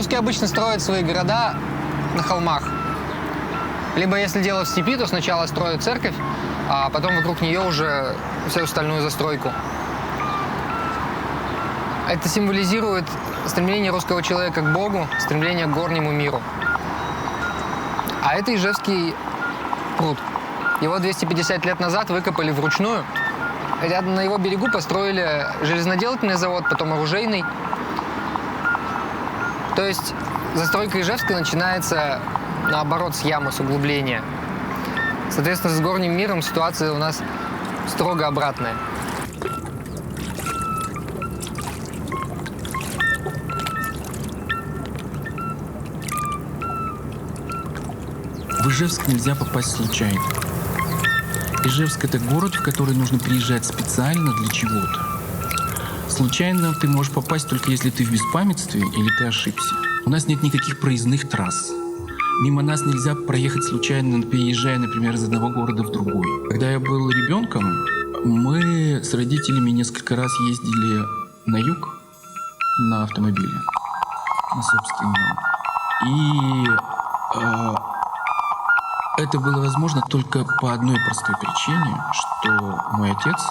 Русские обычно строят свои города на холмах. Либо, если дело в степи, то сначала строят церковь, а потом вокруг нее уже всю остальную застройку. Это символизирует стремление русского человека к Богу, стремление к горнему миру. А это Ижевский пруд. Его 250 лет назад выкопали вручную. Рядом на его берегу построили железноделательный завод, потом оружейный. То есть застройка Ижевска начинается, наоборот, с ямы, с углубления. Соответственно, с горним миром ситуация у нас строго обратная. В Ижевск нельзя попасть случайно. Ижевск — это город, в который нужно приезжать специально для чего-то. Случайно ты можешь попасть только если ты в беспамятстве или ты ошибся. У нас нет никаких проездных трасс. Мимо нас нельзя проехать случайно, переезжая, например, из одного города в другой. Когда я был ребенком, мы с родителями несколько раз ездили на юг на автомобиле, на собственном. И это было возможно только по одной простой причине, что мой отец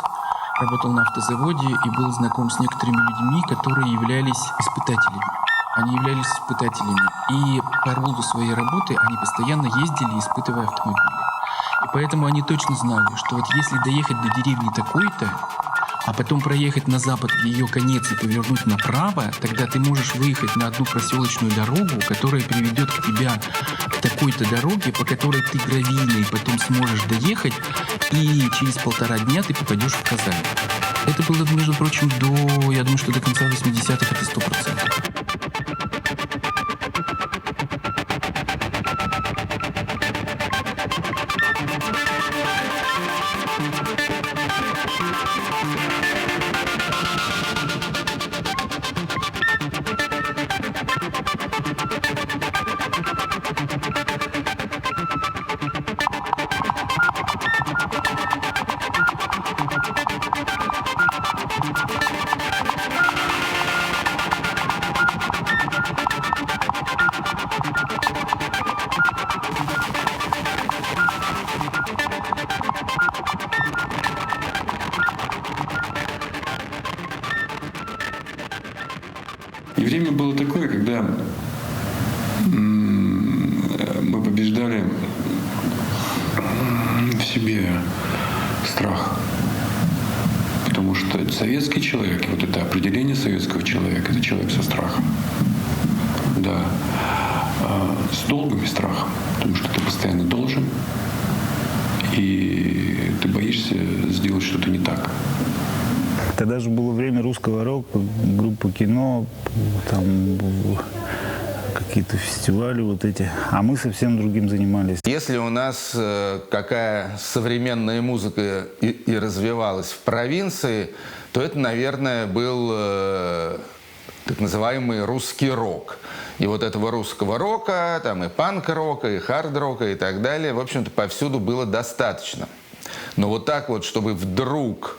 работал на автозаводе и был знаком с некоторыми людьми, которые являлись испытателями. Они являлись испытателями. И по роду своей работы они постоянно ездили, испытывая автомобили. И поэтому они точно знали, что вот если доехать до деревни такой-то, а потом проехать на запад в ее конец и повернуть направо, тогда ты можешь выехать на одну проселочную дорогу, которая приведет к тебе к такой-то дороге, по которой ты гравийный потом сможешь доехать, и через 1,5 дня ты попадешь в Казань. Это было, между прочим, я думаю, что до конца 80-х это 100%. И время было такое, когда мы побеждали в себе страх. Потому что советский человек, вот это определение советского человека, это человек со страхом. Да. С долгом и страхом. Потому что ты постоянно должен, и ты боишься сделать что-то не так. Тогда же было время русского рока, группа кино, там какие-то фестивали вот эти, а мы совсем другим занимались. Если у нас какая современная музыка и развивалась в провинции, то это, наверное, был так называемый русский рок. И вот этого русского рока, там и панк-рока, и хард-рока и так далее, в общем-то, повсюду было достаточно. Но вот так вот, чтобы вдруг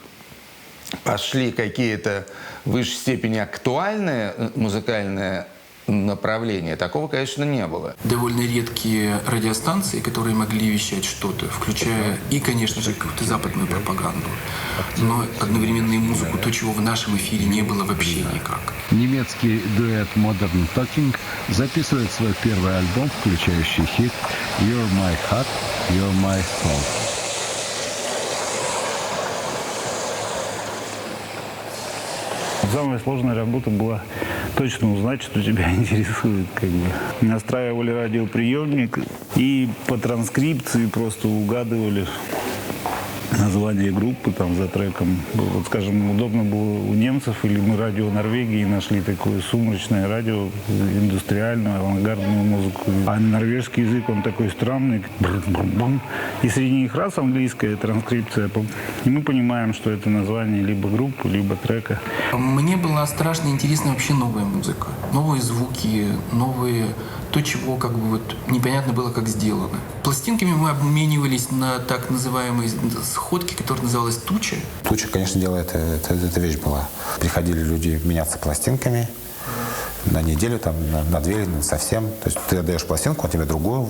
пошли какие-то в высшей степени актуальные музыкальные направления, такого, конечно, не было. Довольно редкие радиостанции, которые могли вещать что-то, включая и, конечно же, какую-то западную пропаганду, но одновременно и музыку, то, чего в нашем эфире не было вообще никак. Немецкий дуэт Modern Talking записывает свой первый альбом, включающий хит «You're my heart, you're my soul». Самая сложная работа была точно узнать, что тебя интересует. Настраивали радиоприемник и по транскрипции просто угадывали название группы там за треком. Вот, скажем, удобно было у немцев, или мы радио Норвегии нашли такое сумрачное радио, индустриальную, авангардную музыку. А норвежский язык, он такой странный. И среди них раз английская транскрипция. И мы понимаем, что это название либо группы, либо трека. Мне была страшно интересна вообще новая музыка. Новые звуки, новые... То, чего как бы вот непонятно было, как сделано. Пластинками мы обменивались на так называемые сходки, которая называлась «Туча». «Туча», конечно, дело, это вещь была. Приходили люди меняться пластинками. на неделю, там, на 2 или совсем. То есть ты отдаешь пластинку, он тебе другую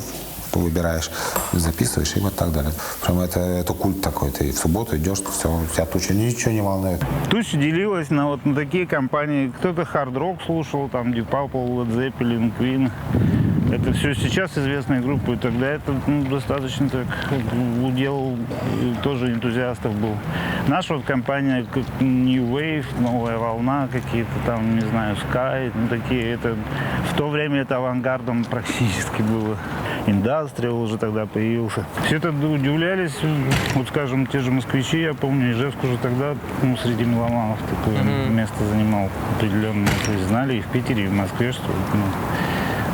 выбираешь, записываешь и вот так далее. Прям это культ такой. Ты в субботу идешь, все, тебя туча ничего не волнует. Туча делилась на такие компании. Кто-то хард-рок слушал, там Deep Purple, Led Zeppelin, Queen. Это все сейчас известные группы. Тогда это достаточно так удел тоже энтузиастов был. Наша вот компания, как New Wave, Новая волна, какие-то там, не знаю, Sky, такие. Это в то время это авангардом практически было. Индастриал уже тогда появился. Все это удивлялись, вот скажем, те же москвичи, я помню, Ижевск уже тогда среди меломанов такое место занимал определенное. То есть знали и в Питере, и в Москве, что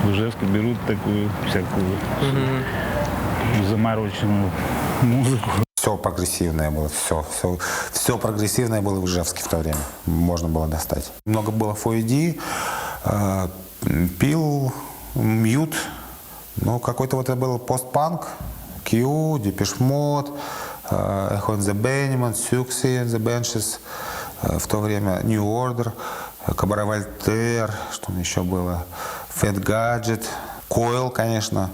в Ижевске берут такую всякую замороченную музыку. Все прогрессивное было, все прогрессивное было в Ижевске в то время. Можно было достать. Много было Фойди, Пил, Мьют. Ну, какой-то вот это был постпанк, Q, Depeche Mode, Echo and the Bunnymen, Siouxsie and the Banshees, в то время New Order, Cabaret Voltaire, что там еще было, Fat Gadget, Coil, конечно,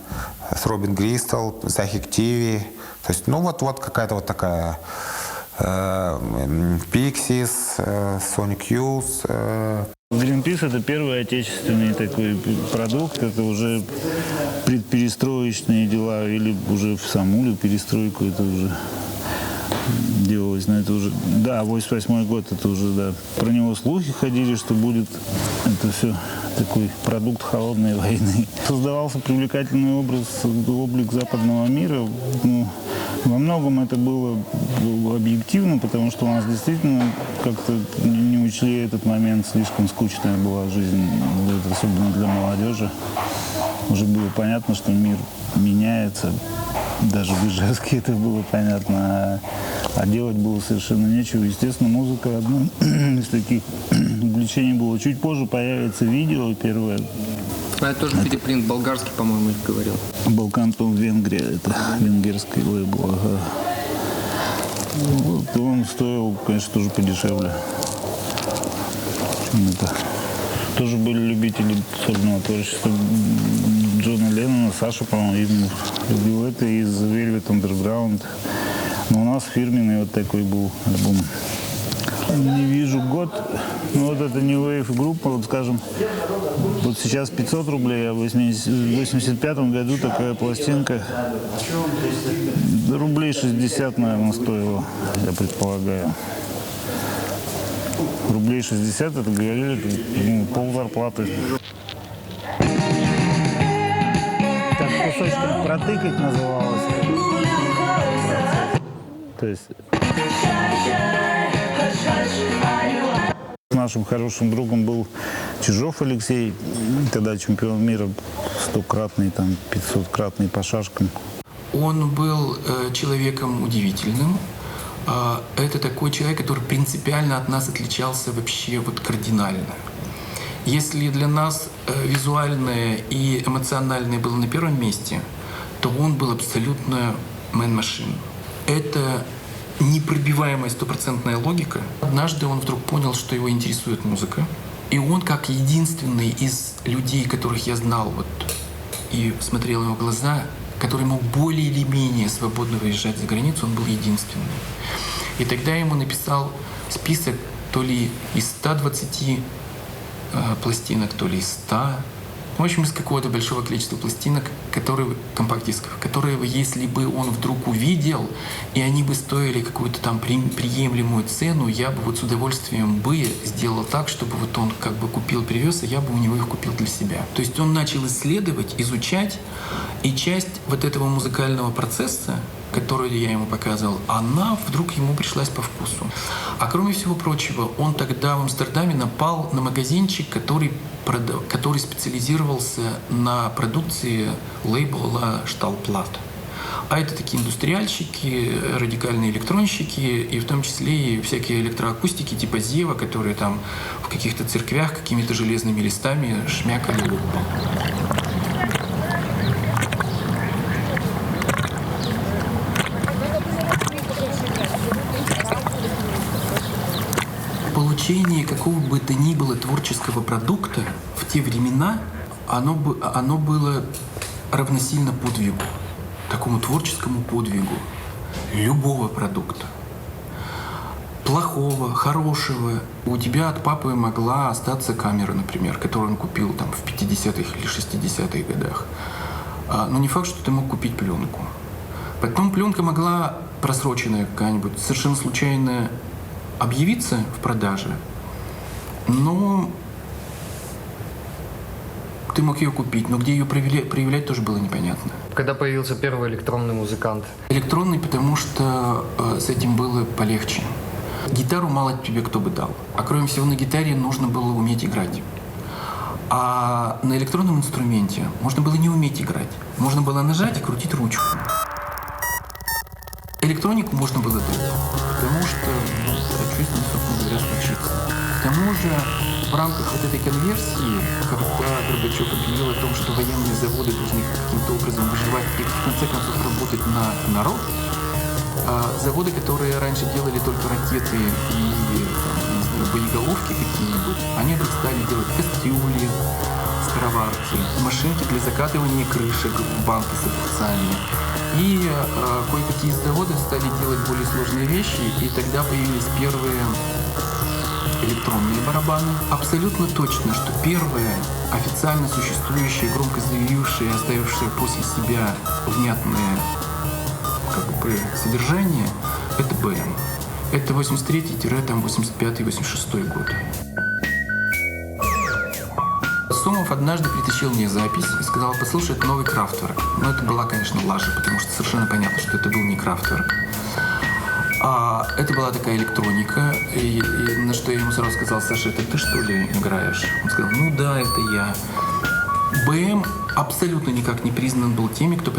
Throbbing Gristle, Psychic TV. То есть, ну, вот какая-то вот такая Pixies, Sonic Youth. Greenpeace — это первый отечественный такой продукт, это уже предперестроечные дела, или уже в саму перестройку это уже делалось, но это уже, да, 88-й год, это уже, да, про него слухи ходили, что будет это все такой продукт холодной войны. Создавался привлекательный облик западного мира, ну, во многом это было объективно, потому что у нас действительно как-то не учли этот момент, слишком скучная была жизнь, особенно для молодежи. Уже было понятно, что мир меняется, даже в Ижевске это было понятно, а делать было совершенно нечего. Естественно, музыка одно из таких увлечений было. Чуть позже появится видео первое. А это тоже перепринт болгарский, по-моему, говорил. Балкантон Венгрия, это венгерский лейбл. Ага. Вот, он стоил, конечно, тоже подешевле. Это. Тоже были любители сольного творчества Джона Леннона, Саша, по-моему, любил это из Velvet Underground. Но у нас фирменный вот такой был альбом. Не вижу год, но вот это New Wave группа, вот скажем, вот сейчас 500 рублей, а в 85-м году такая пластинка рублей 60, наверное, стоила, я предполагаю. Рублей 60, это говорили, пол зарплаты. Так кусочком протыкать называлось. То есть нашим хорошим другом был Чижов Алексей, тогда чемпион мира 100-кратный, там 500-кратный по шашкам. Он был человеком удивительным. Это такой человек, который принципиально от нас отличался вообще вот кардинально. Если для нас визуальное и эмоциональное было на первом месте, то он был абсолютно man-machine. Это непробиваемая стопроцентная логика. Однажды он вдруг понял, что его интересует музыка. И он, как единственный из людей, которых я знал вот, и смотрел в его глаза, который мог более или менее свободно выезжать за границу, он был единственный. И тогда я ему написал список то ли из 120 пластинок, то ли из 100. В общем, из какого-то большого количества пластинок, компакт-дисков, которые, если бы он вдруг увидел, и они бы стоили какую-то там приемлемую цену, я бы вот с удовольствием бы сделал так, чтобы вот он как бы купил, привез, и я бы у него их купил для себя. То есть он начал исследовать, изучать, и часть вот этого музыкального процесса, которую я ему показывал, она вдруг ему пришлась по вкусу. А кроме всего прочего, он тогда в Амстердаме напал на магазинчик, который специализировался на продукции лейбла Stahlplatte. А это такие индустриальщики, радикальные электронщики, и в том числе и всякие электроакустики типа Зева, которые там в каких-то церквях какими-то железными листами шмякали лупу. Получение какого бы то ни было творческого продукта в те времена оно было равносильно подвигу, такому творческому подвигу любого продукта. Плохого, хорошего. У тебя от папы могла остаться камера, например, которую он купил там, в 50-х или 60-х годах. Но не факт, что ты мог купить пленку. Потом пленка могла, просроченная какая-нибудь, совершенно случайно объявиться в продаже, но ты мог ее купить, но где ее проявлять тоже было непонятно. Когда появился первый электронный музыкант? Электронный, потому что с этим было полегче. Гитару мало тебе кто бы дал. А кроме всего, на гитаре нужно было уметь играть. А на электронном инструменте можно было не уметь играть. Можно было нажать и крутить ручку. Электронику можно было дать, потому что хочу с ним, собственно говоря, случиться. К тому же, в рамках вот этой конверсии, когда Горбачев объявил о том, что военные заводы должны каким-то образом выживать и в конце концов работать на народ, заводы, которые раньше делали только ракеты и боеголовки какие-нибудь, они вдруг стали делать кастрюли, скороварки, машинки для закатывания крышек в банки с огурцами. И кое-какие заводы стали делать более сложные вещи, и тогда появились первые электронные барабаны. Абсолютно точно, что первое официально существующее, громко заявившее и оставившее после себя внятное содержание, это БМ. Это 83-85-86 год. Сомов однажды притащил мне запись и сказал: послушай, это новый Крафтверк. Но это была, конечно, лажа, потому что совершенно понятно, что это был не Крафтверк. А это была такая электроника, и на что я ему сразу сказал: Саша, это ты что ли играешь? Он сказал: ну да, это я. БМ абсолютно никак не признан был теми, кого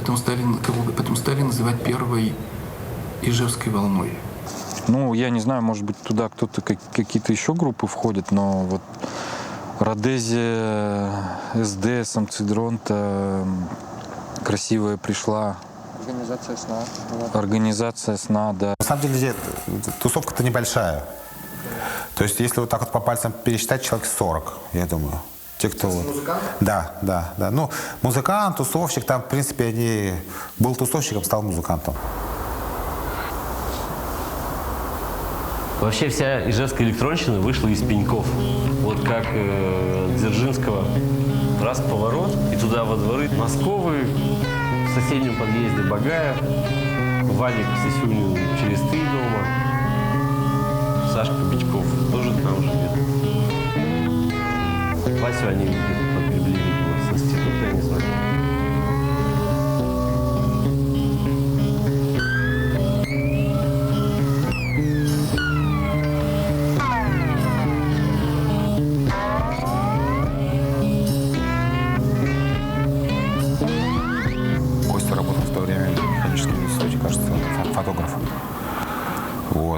потом стали называть первой ижевской волной. Ну, я не знаю, может быть, туда кто-то, какие-то еще группы входят, но вот Родезия, СД, Самцидронта, красивая пришла. Организация сна. Организация сна, да. На самом деле тусовка-то небольшая. То есть если вот так вот по пальцам пересчитать, человек 40, я думаю. Те, кто вот... Музыкант? Да. Ну, музыкант, тусовщик, там, в принципе, был тусовщиком, стал музыкантом. Вообще вся ижевская электронщина вышла из пеньков. Вот как Дзержинского. Раз поворот, и туда во дворы Московы, в соседнем подъезде Багаев, Вадик Сисюнин через 3 дома, Сашка Бичков тоже там живет. Васю они где-то погребли, видимо, с института, я не знаю.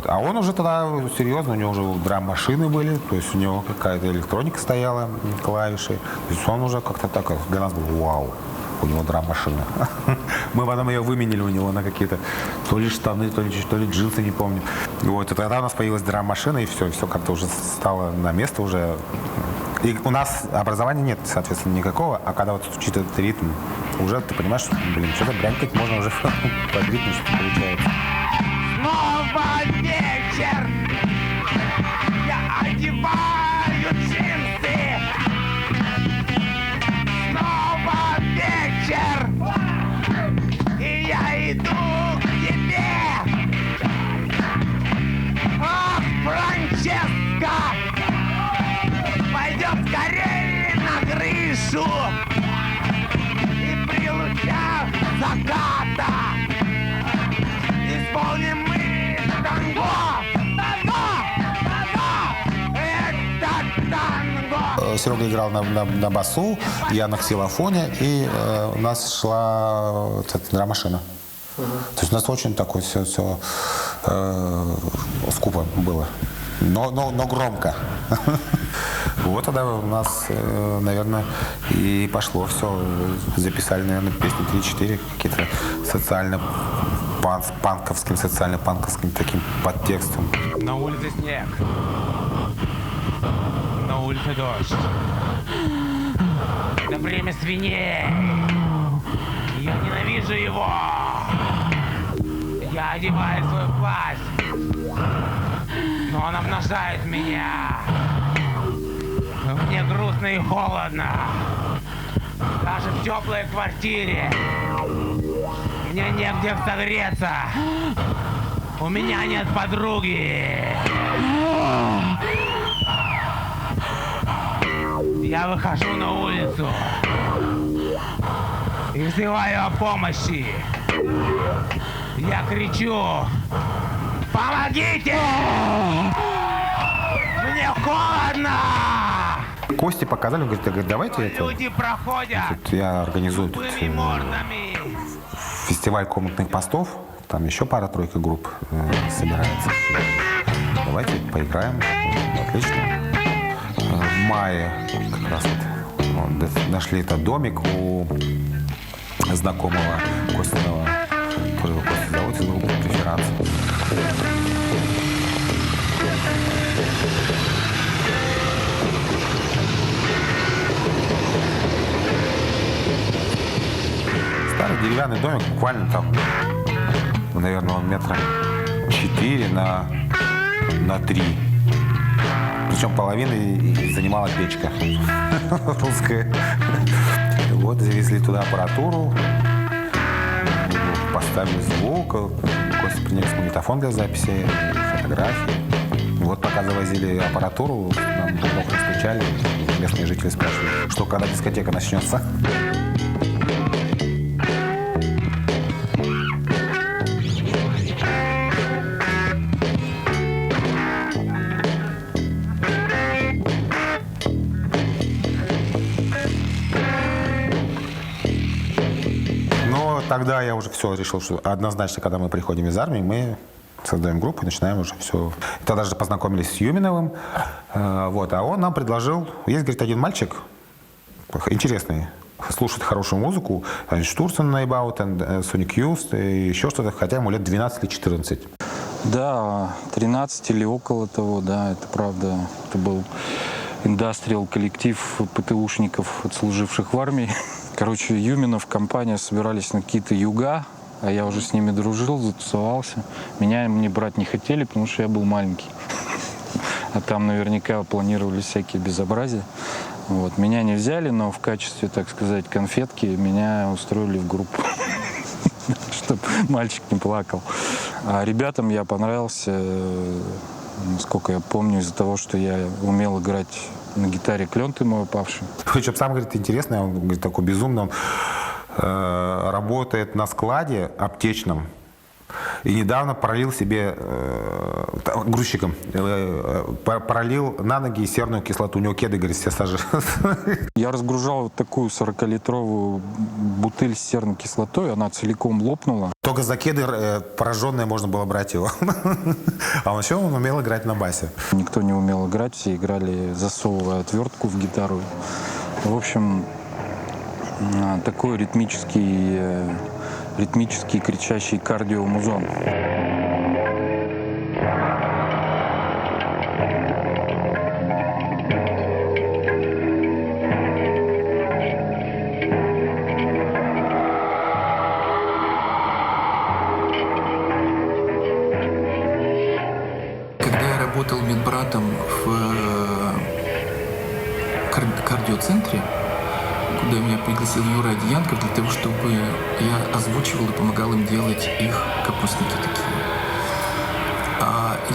А он уже тогда серьезно, у него уже драм-машины были, то есть у него какая-то электроника стояла, клавиши. То есть он уже как-то так для нас был вау, у него драм-машина. Мы потом ее выменили у него на какие-то то ли штаны, то ли джинсы, не помню. Вот, и тогда у нас появилась драм-машина, и все как-то уже стало на место уже. И у нас образования нет, соответственно, никакого, а когда вот звучит этот ритм, уже ты понимаешь, что, что-то брянкать можно уже под ритм, что получается. Снова вечер, я одеваю джинсы. Снова вечер, и я иду к тебе. Ах, Франческа, пойдем скорее на крышу и при лучах заката исполним мы танго, это танго. Серега играл на басу, я на ксилофоне, и у нас шла драм-машина. То есть у нас очень такое все скупо было, но громко. Вот тогда у нас, наверное, и пошло все. Записали, наверное, песни 3-4, какие-то социально-панковским таким подтекстом. На улице снег, на улице дождь. Это время свиней. Я ненавижу его. Я одеваю свой плащ, но он обнажает меня. Мне грустно и холодно. Даже в теплой квартире. Мне негде согреться. У меня нет подруги. Я выхожу на улицу и взываю о помощи. Я кричу: помогите! Мне холодно! Кости показали, он говорит, давайте это. Люди проходят. Тут я организую тут фестиваль комнатных постов. Там еще пара-тройка групп собирается. Давайте поиграем. Отлично. В мае как раз вот нашли этот домик у знакомого Костиного. Тоже Костя зовут из группы «Преферанс». Старый деревянный домик, буквально там, наверное, он метра 4 на 3. Причем половиной занимала печка русская. Вот, завезли туда аппаратуру, поставили звук, Костя принес магнитофон для записи, фотографии. Вот пока завозили аппаратуру, нам плохо стучали, местные жители спрашивали, что когда дискотека начнется. Тогда я уже все решил, что однозначно, когда мы приходим из армии, мы создаем группу и начинаем уже все. Тогда же познакомились с Юминовым. Вот, а он нам предложил, есть, говорит, один мальчик, интересный, слушает хорошую музыку, Штурсон, Найбаут, Соник Юст и еще что-то, хотя ему лет 12 или 14. Да, 13 или около того, да, это правда. Это был индастриал коллектив ПТУшников, отслуживших в армии. Короче, Юминов, компания собирались на какие-то юга, а я уже с ними дружил, затусовался. Меня мне брать не хотели, потому что я был маленький. А там наверняка планировали всякие безобразия. Вот. Меня не взяли, но в качестве, так сказать, конфетки меня устроили в группу, чтобы мальчик не плакал. А ребятам я понравился, насколько я помню, из-за того, что я умел играть на гитаре «Клен ты мой упавший». Причем сам, говорит, интересный, он говорит, такой безумный, он работает на складе аптечном и недавно пролил себе, грузчиком, пролил на ноги серную кислоту. У него кеды, говорит, все сажи. Я разгружал вот такую 40-литровую бутыль с серной кислотой, она целиком лопнула. Только за кеды пораженные можно было брать его. А еще он умел играть на басе. Никто не умел играть, все играли, засовывая отвертку в гитару. В общем, такой ритмический кричащий кардиомузон. Когда я работал медбратом в кардиоцентре, куда меня пригласил Юра Одеянков для того, чтобы я озвучивал и помогал им делать их капустники такие.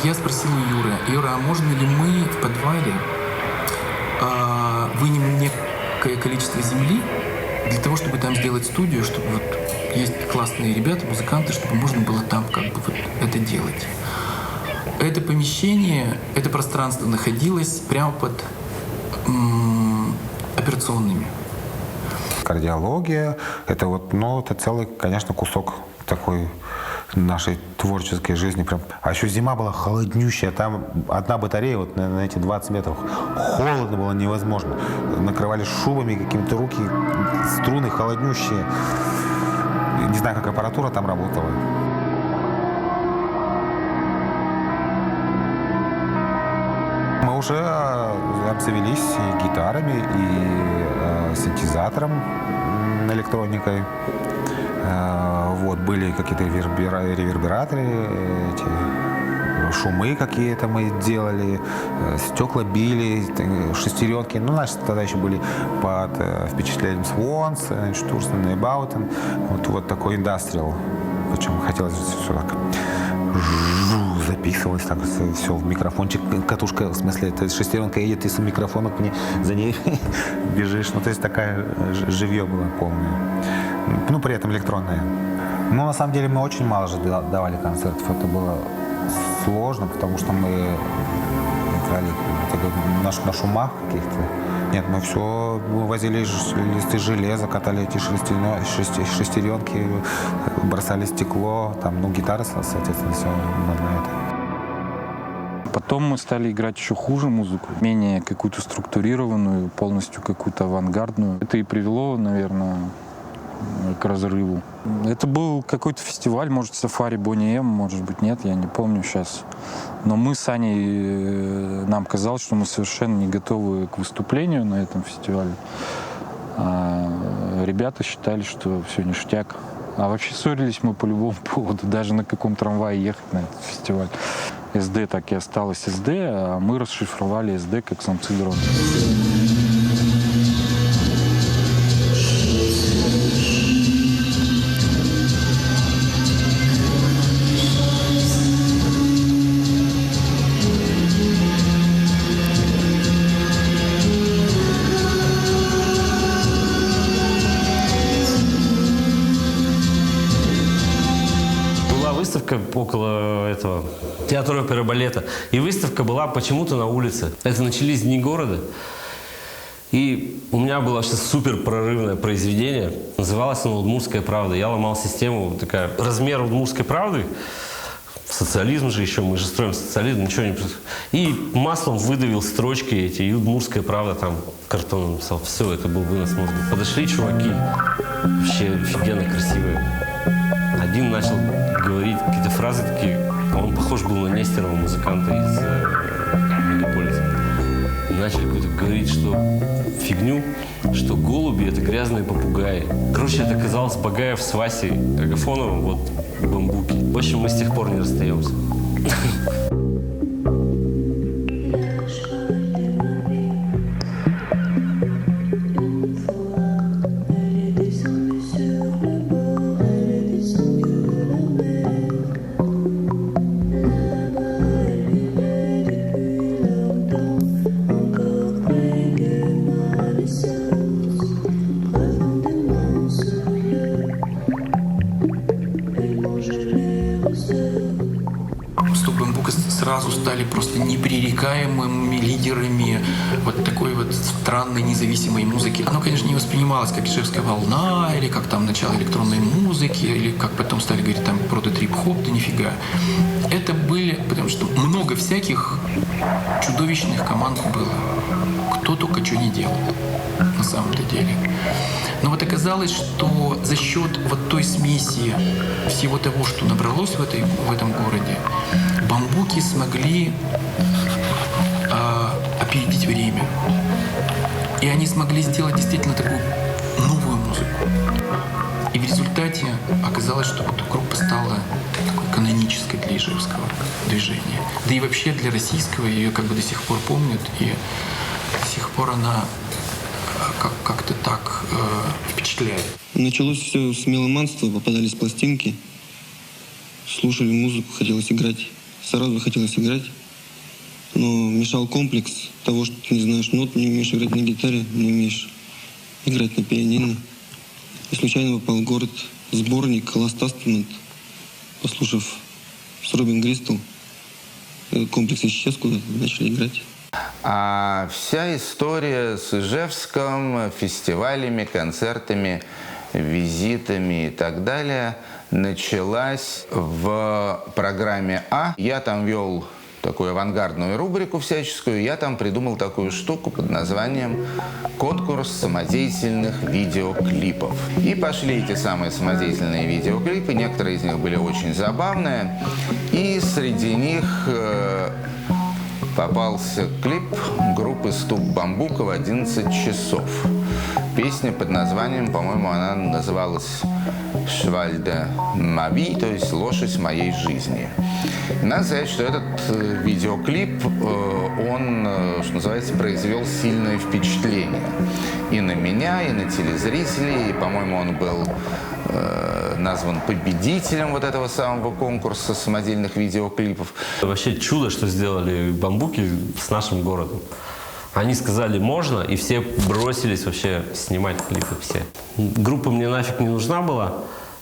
Я спросил у Юры: Юра, а можно ли мы в подвале вынем некое количество земли для того, чтобы там сделать студию, чтобы вот есть классные ребята, музыканты, чтобы можно было там как бы вот это делать. Это помещение, это пространство находилось прямо под операционными. Кардиология — это вот, ну, это целый, конечно, кусок такой нашей творческой жизни. Прям. А еще зима была холоднющая, там одна батарея вот на эти 20 метров. Холодно было невозможно. Накрывали шубами какими-то, руки, струны холоднющие. Не знаю, как аппаратура там работала. Мы уже обзавелись и гитарами, и синтезатором, электроникой. Вот, были какие-то ревербераторы, эти шумы какие-то мы делали, стекла били, шестеренки. Ну, наши тогда еще были под впечатлением Swans, Sturzen и Bauten. Вот такой индастриал. Причем хотелось все так записывалось, так все в микрофончик, катушка, в смысле, это шестеренка едет, ты с микрофоном за ней бежишь. Ну, то есть такая живье было полное. Ну, при этом электронное. Ну, на самом деле, мы очень мало же давали концертов. Это было сложно, потому что мы играли на шумах каких-то. Нет, мы возили листы железа, катали эти шестеренки, бросали стекло, там, гитара, соответственно, все на это. Потом мы стали играть еще хуже музыку, менее какую-то структурированную, полностью какую-то авангардную. Это и привело, наверное, к разрыву. Это был какой-то фестиваль, может, Сафари Бонни М, может быть, нет, я не помню сейчас. Но мы с Аней, нам казалось, что мы совершенно не готовы к выступлению на этом фестивале. А ребята считали, что все ништяк. А вообще ссорились мы по любому поводу, даже на каком трамвае ехать на этот фестиваль. СД так и осталось СД, а мы расшифровали СД как самцы дрон. Выставка около этого театра оперы и балета. И выставка была почему-то на улице. Это начались Дни города. И у меня было сейчас супер прорывное произведение. Называлось оно «Удмуртская правда». Я ломал систему, такая, размер «Удмуртской правды». Социализм же еще, мы же строим социализм, ничего не... И маслом выдавил строчки эти, и «Удмуртская правда» там картоном написал. Все, это был вынос мозга. Подошли чуваки, вообще офигенно красивые. Один начал говорить какие-то фразы такие, он похож был на Нестерова, музыканта из Мегаполиса. И начали какую-то говорить, что фигню, что голуби — это грязные попугаи. Короче, это казалось Багаев с Васей Агафоновым, вот бамбуки. В общем, мы с тех пор не расстаемся. Стоп Бамбука сразу стали просто непререкаемыми лидерами вот такой вот странной независимой музыки. Оно, конечно, не воспринималось как ижевская волна, или как там начало электронной музыки, или как потом стали говорить там прото-трип-хоп, да нифига. Это были, потому что много всяких чудовищных команд было. Кто только что не делал, на самом-то деле. Но вот оказалось, что за счет вот той смеси всего того, что набралось в этом городе, бамбуки смогли опередить время. И они смогли сделать действительно такую новую музыку. И в результате оказалось, что вот группа стала такой канонической для ижевского движения. Да и вообще для российского ее как бы до сих пор помнят, и до сих пор она как-то так впечатляет. Началось все с меломанства, попадались пластинки, слушали музыку, хотелось играть. Сразу хотелось играть, но мешал комплекс того, что ты не знаешь нот, не умеешь играть на гитаре, не умеешь играть на пианино. И случайно попал в город сборник Last Testament, послушав с Робин Гристл. Этот комплекс исчез куда-то, начали играть. А вся история с Ижевском, фестивалями, концертами, визитами и так далее началась в программе А. Я там вел такую авангардную рубрику всяческую. Я там придумал такую штуку под названием «Конкурс самодеятельных видеоклипов». И пошли эти самые самодеятельные видеоклипы. Некоторые из них были очень забавные. И среди них попался клип группы группы «Стук бамбука» в 11 часов. Песня под названием, по-моему, она называлась «Cheval de ma vie», то есть «Лошадь моей жизни». Надо сказать, что этот видеоклип, он, что называется, произвел сильное впечатление и на меня, и на телезрителей, и, по-моему, он был назван победителем вот этого самого конкурса самодельных видеоклипов. Вообще чудо, что сделали бамбуки с нашим городом. Они сказали «можно», и все бросились вообще снимать клипы все. Группа мне нафиг не нужна была,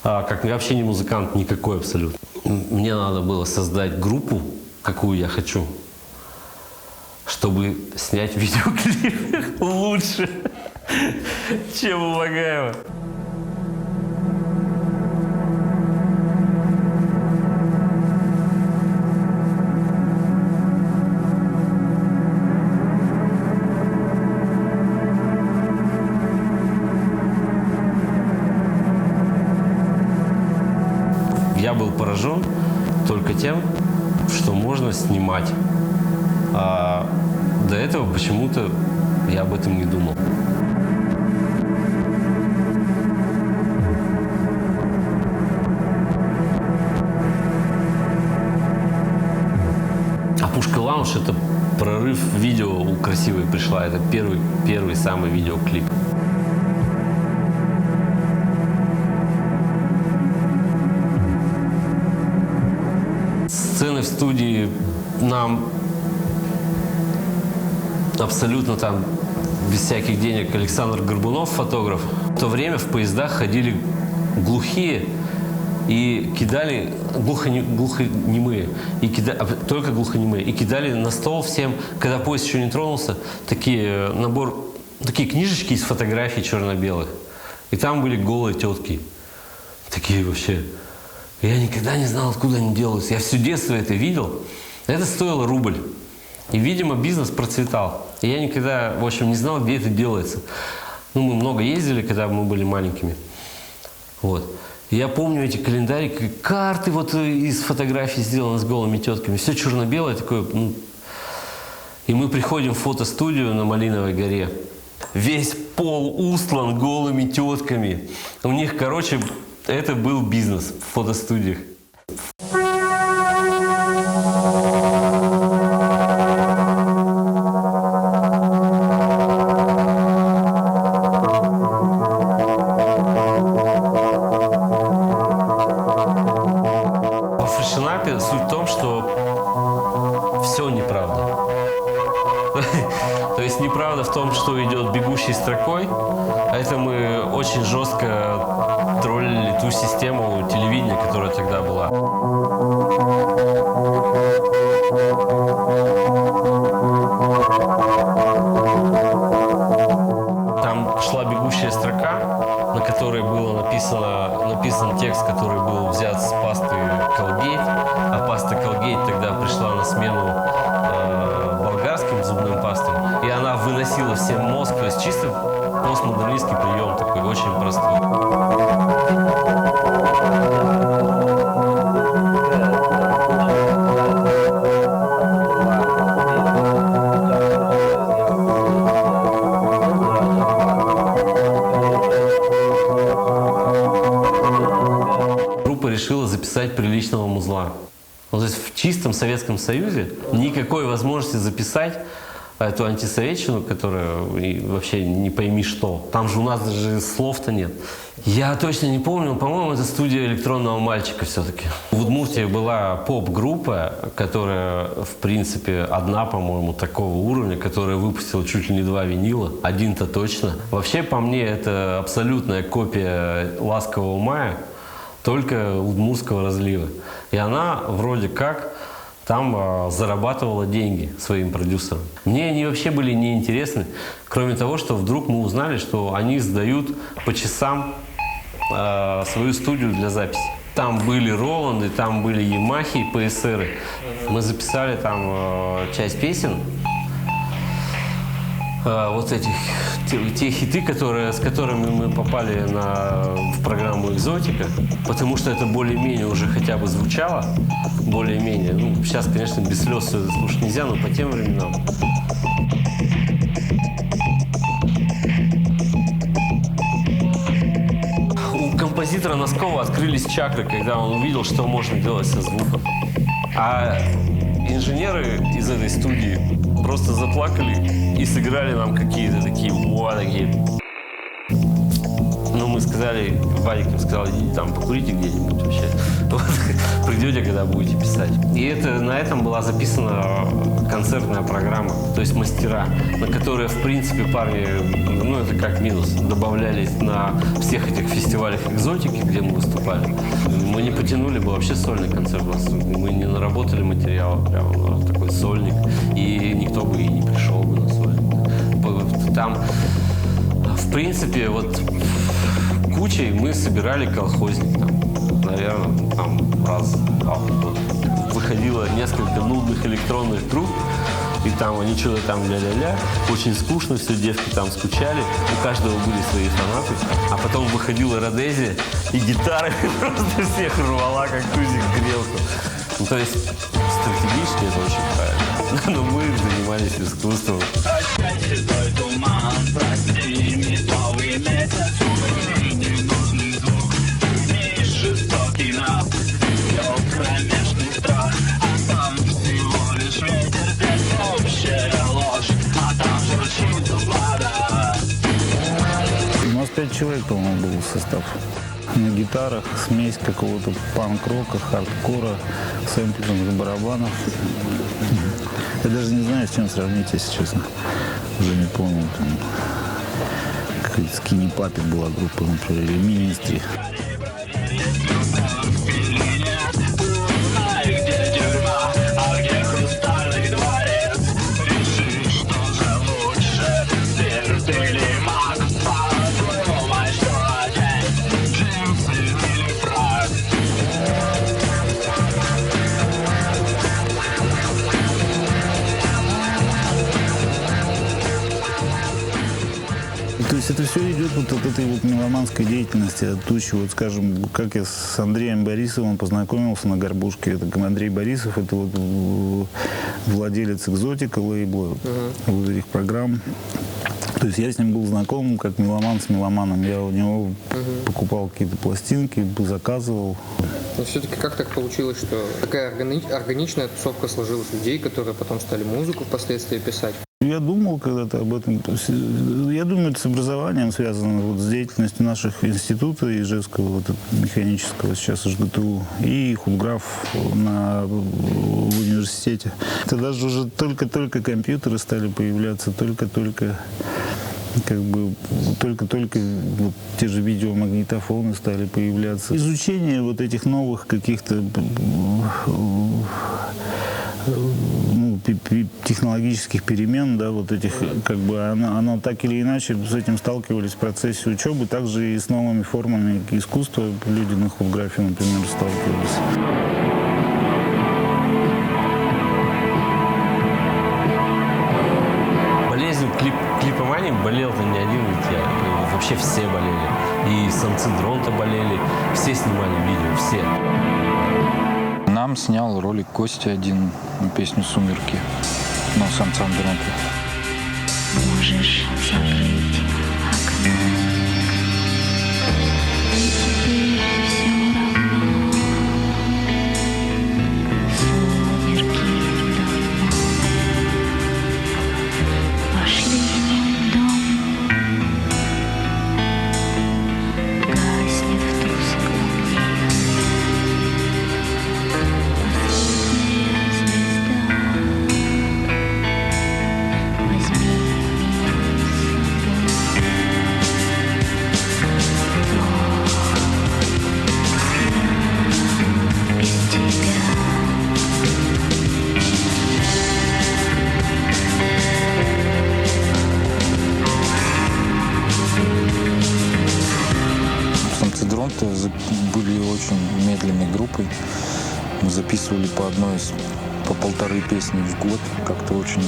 как вообще не музыкант никакой абсолютно. Мне надо было создать группу, какую я хочу, чтобы снять видеоклип лучше, чем у Багаева. Я был поражен только тем, что можно снимать. А до этого почему-то я об этом не думал. А «Пушка Лаунж» — это прорыв видео у Красивой пришла. Это первый самый видеоклип. Сцены в студии нам абсолютно там без всяких денег Александр Горбунов, фотограф. В то время в поездах ходили глухие и кидали глухонемые, только глухонемые, и кидали на стол всем, когда поезд еще не тронулся, такие книжечки из фотографий черно-белых. И там были голые тетки. Такие вообще. Я никогда не знал, откуда они делаются. Я все детство это видел. Это стоило рубль. И, видимо, бизнес процветал. И я никогда, в общем, не знал, где это делается. Ну, мы много ездили, когда мы были маленькими. Вот. И я помню эти календари, карты вот из фотографий сделаны с голыми тетками. Все черно-белое такое. Ну. И мы приходим в фотостудию на Малиновой горе. Весь пол устлан голыми тетками. У них, короче, это был бизнес в фотостудиях. Во фрешенапе суть в том, что все неправда. То есть неправда в том, что идет бегущей строкой. Это мы очень жестко троллили ту систему телевидения, которая тогда была. Там шла бегущая строка, на которой был написан текст, который был взят с пасты Colgate, а паста Colgate тогда пришла на смену болгарским зубным пастам, и она выносила всем мозг, то есть чисто постмодернистский прием такой, очень простой. Группа решила записать приличного музла. Ну, то есть в чистом Советском Союзе никакой возможности записать эту антисоветчину, которая вообще не пойми что. Там же у нас даже слов-то нет. Я точно не помню, по-моему, это студия «Электронного мальчика» все-таки. В Удмуртии была поп-группа, которая, в принципе, одна, по-моему, такого уровня, которая выпустила чуть ли не 2 винила. Один-то точно. Вообще, по мне, это абсолютная копия «Ласкового мая», только удмуртского разлива. И она вроде как там зарабатывала деньги своим продюсерам. Мне они вообще были неинтересны, кроме того, что вдруг мы узнали, что они сдают по часам свою студию для записи. Там были Роланды, там были Ямахи и ПСРы. Мы записали там часть песен. Вот те хиты, с которыми мы попали в программу «Экзотика», потому что это более-менее уже хотя бы звучало, более-менее. Ну, сейчас, конечно, без слез слушать нельзя, но по тем временам. композитора Носкова открылись чакры, когда он увидел, что можно делать со звуком. А инженеры из этой студии просто заплакали и сыграли нам какие-то такие Ну, мы сказали, Вадик им сказал, идите там покурите где-нибудь вообще. Вот, придете, когда будете писать. И на этом была записана концертная программа, то есть мастера, на которые, в принципе, парни, ну, это как минус, добавлялись на всех этих фестивалях экзотики, где мы выступали. Мы не потянули бы вообще сольный концерт. Мы не наработали материала, прям такой сольник, и никто бы и не пришел бы на сольник. Там, в принципе, вот кучей мы собирали колхозник, там, наверное, там раз в год. Выходило несколько нудных электронных групп, и там они что-то там ля-ля-ля, очень скучно все, девки там скучали, у каждого были свои фанаты, а потом выходила Родезия, и гитара просто всех рвала, как тузик грелку. Ну, то есть стратегически это очень правильно, но мы занимались искусством. У нас 5 человек, по-моему, был состав. На гитарах смесь какого-то панк-рока, хардкора, сэмплинг барабанов. Я даже не знаю, с чем сравнить, если честно. Уже не помню. Какая-то Skinny Puppy была группа, например, или Ministry. То есть это все идет вот от этой вот меломанской деятельности, от тучи. Вот, скажем, как я с Андреем Борисовым познакомился на «Горбушке». Это Андрей Борисов, это вот владелец «Экзотика» лейбла, вот этих программ. То есть я с ним был знаком как меломан с меломаном. Я у него покупал какие-то пластинки, заказывал. Но все-таки как так получилось, что такая органичная тусовка сложилась людей, которые потом стали музыку впоследствии писать? Я думал когда-то об этом. Я думаю, это с образованием связано, вот, с деятельностью наших института Ижевского, вот, механического, сейчас ЖГТУ, и худграф в университете. Тогда же уже только-только компьютеры стали появляться, только-только вот, те же видеомагнитофоны стали появляться. Изучение вот этих новых каких-то технологических перемен, да, вот этих, как бы, оно так или иначе с этим сталкивались в процессе учебы, также и с новыми формами искусства люди на худграфе, например, сталкивались. Болезнью клипомании болел-то не один, ведь я. Вообще все болели. И самцы Дронта болели. Все снимали видео, все. Нам снял ролик Костя один на песню «Сумерки», но самцам Дронта. Можешь закрыть окно. Теперь все равно. Сумерки давно вошли в мой дом. Гаснет тускло небо. Последняя звезда. Возьми меня с собой. Без тебя. Самцы Дронта были очень медленной группой. Мы записывали по полторы песни в год. Как-то очень...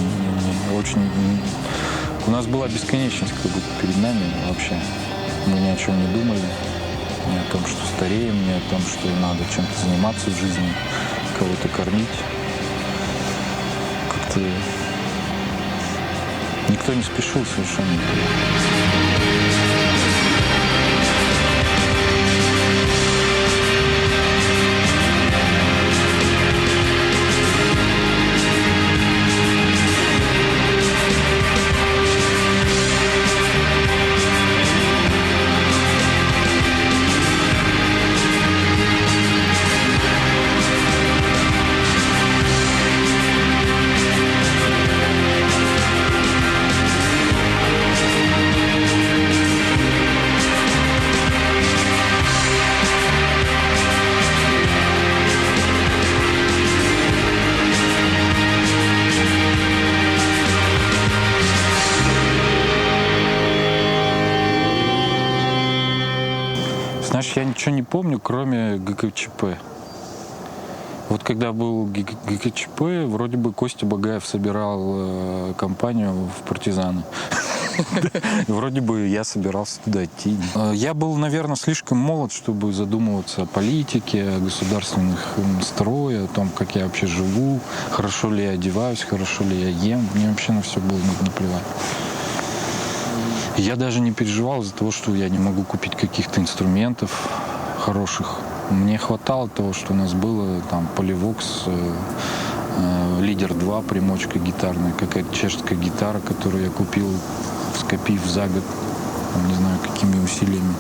У нас была бесконечность как будто перед нами вообще. Мы ни о чем не думали. Ни о том, что стареем, ни о том, что надо чем-то заниматься в жизни, кого-то кормить. Как-то никто не спешил совершенно. знаешь, я ничего не помню, кроме ГКЧП. Вот когда был ГКЧП, вроде бы Костя Багаев собирал компанию в партизаны. Вроде бы я собирался туда идти. Я был, наверное, слишком молод, чтобы задумываться о политике, о государственных строе, о том, как я вообще живу, хорошо ли я одеваюсь, хорошо ли я ем. Мне вообще на все было наплевать. Я даже не переживал из-за того, что я не могу купить каких-то инструментов хороших. Мне хватало того, что у нас было, там, Polyvox, Лидер 2, примочка гитарная, какая-то чешская гитара, которую я купил, скопив за год, не знаю, какими усилиями.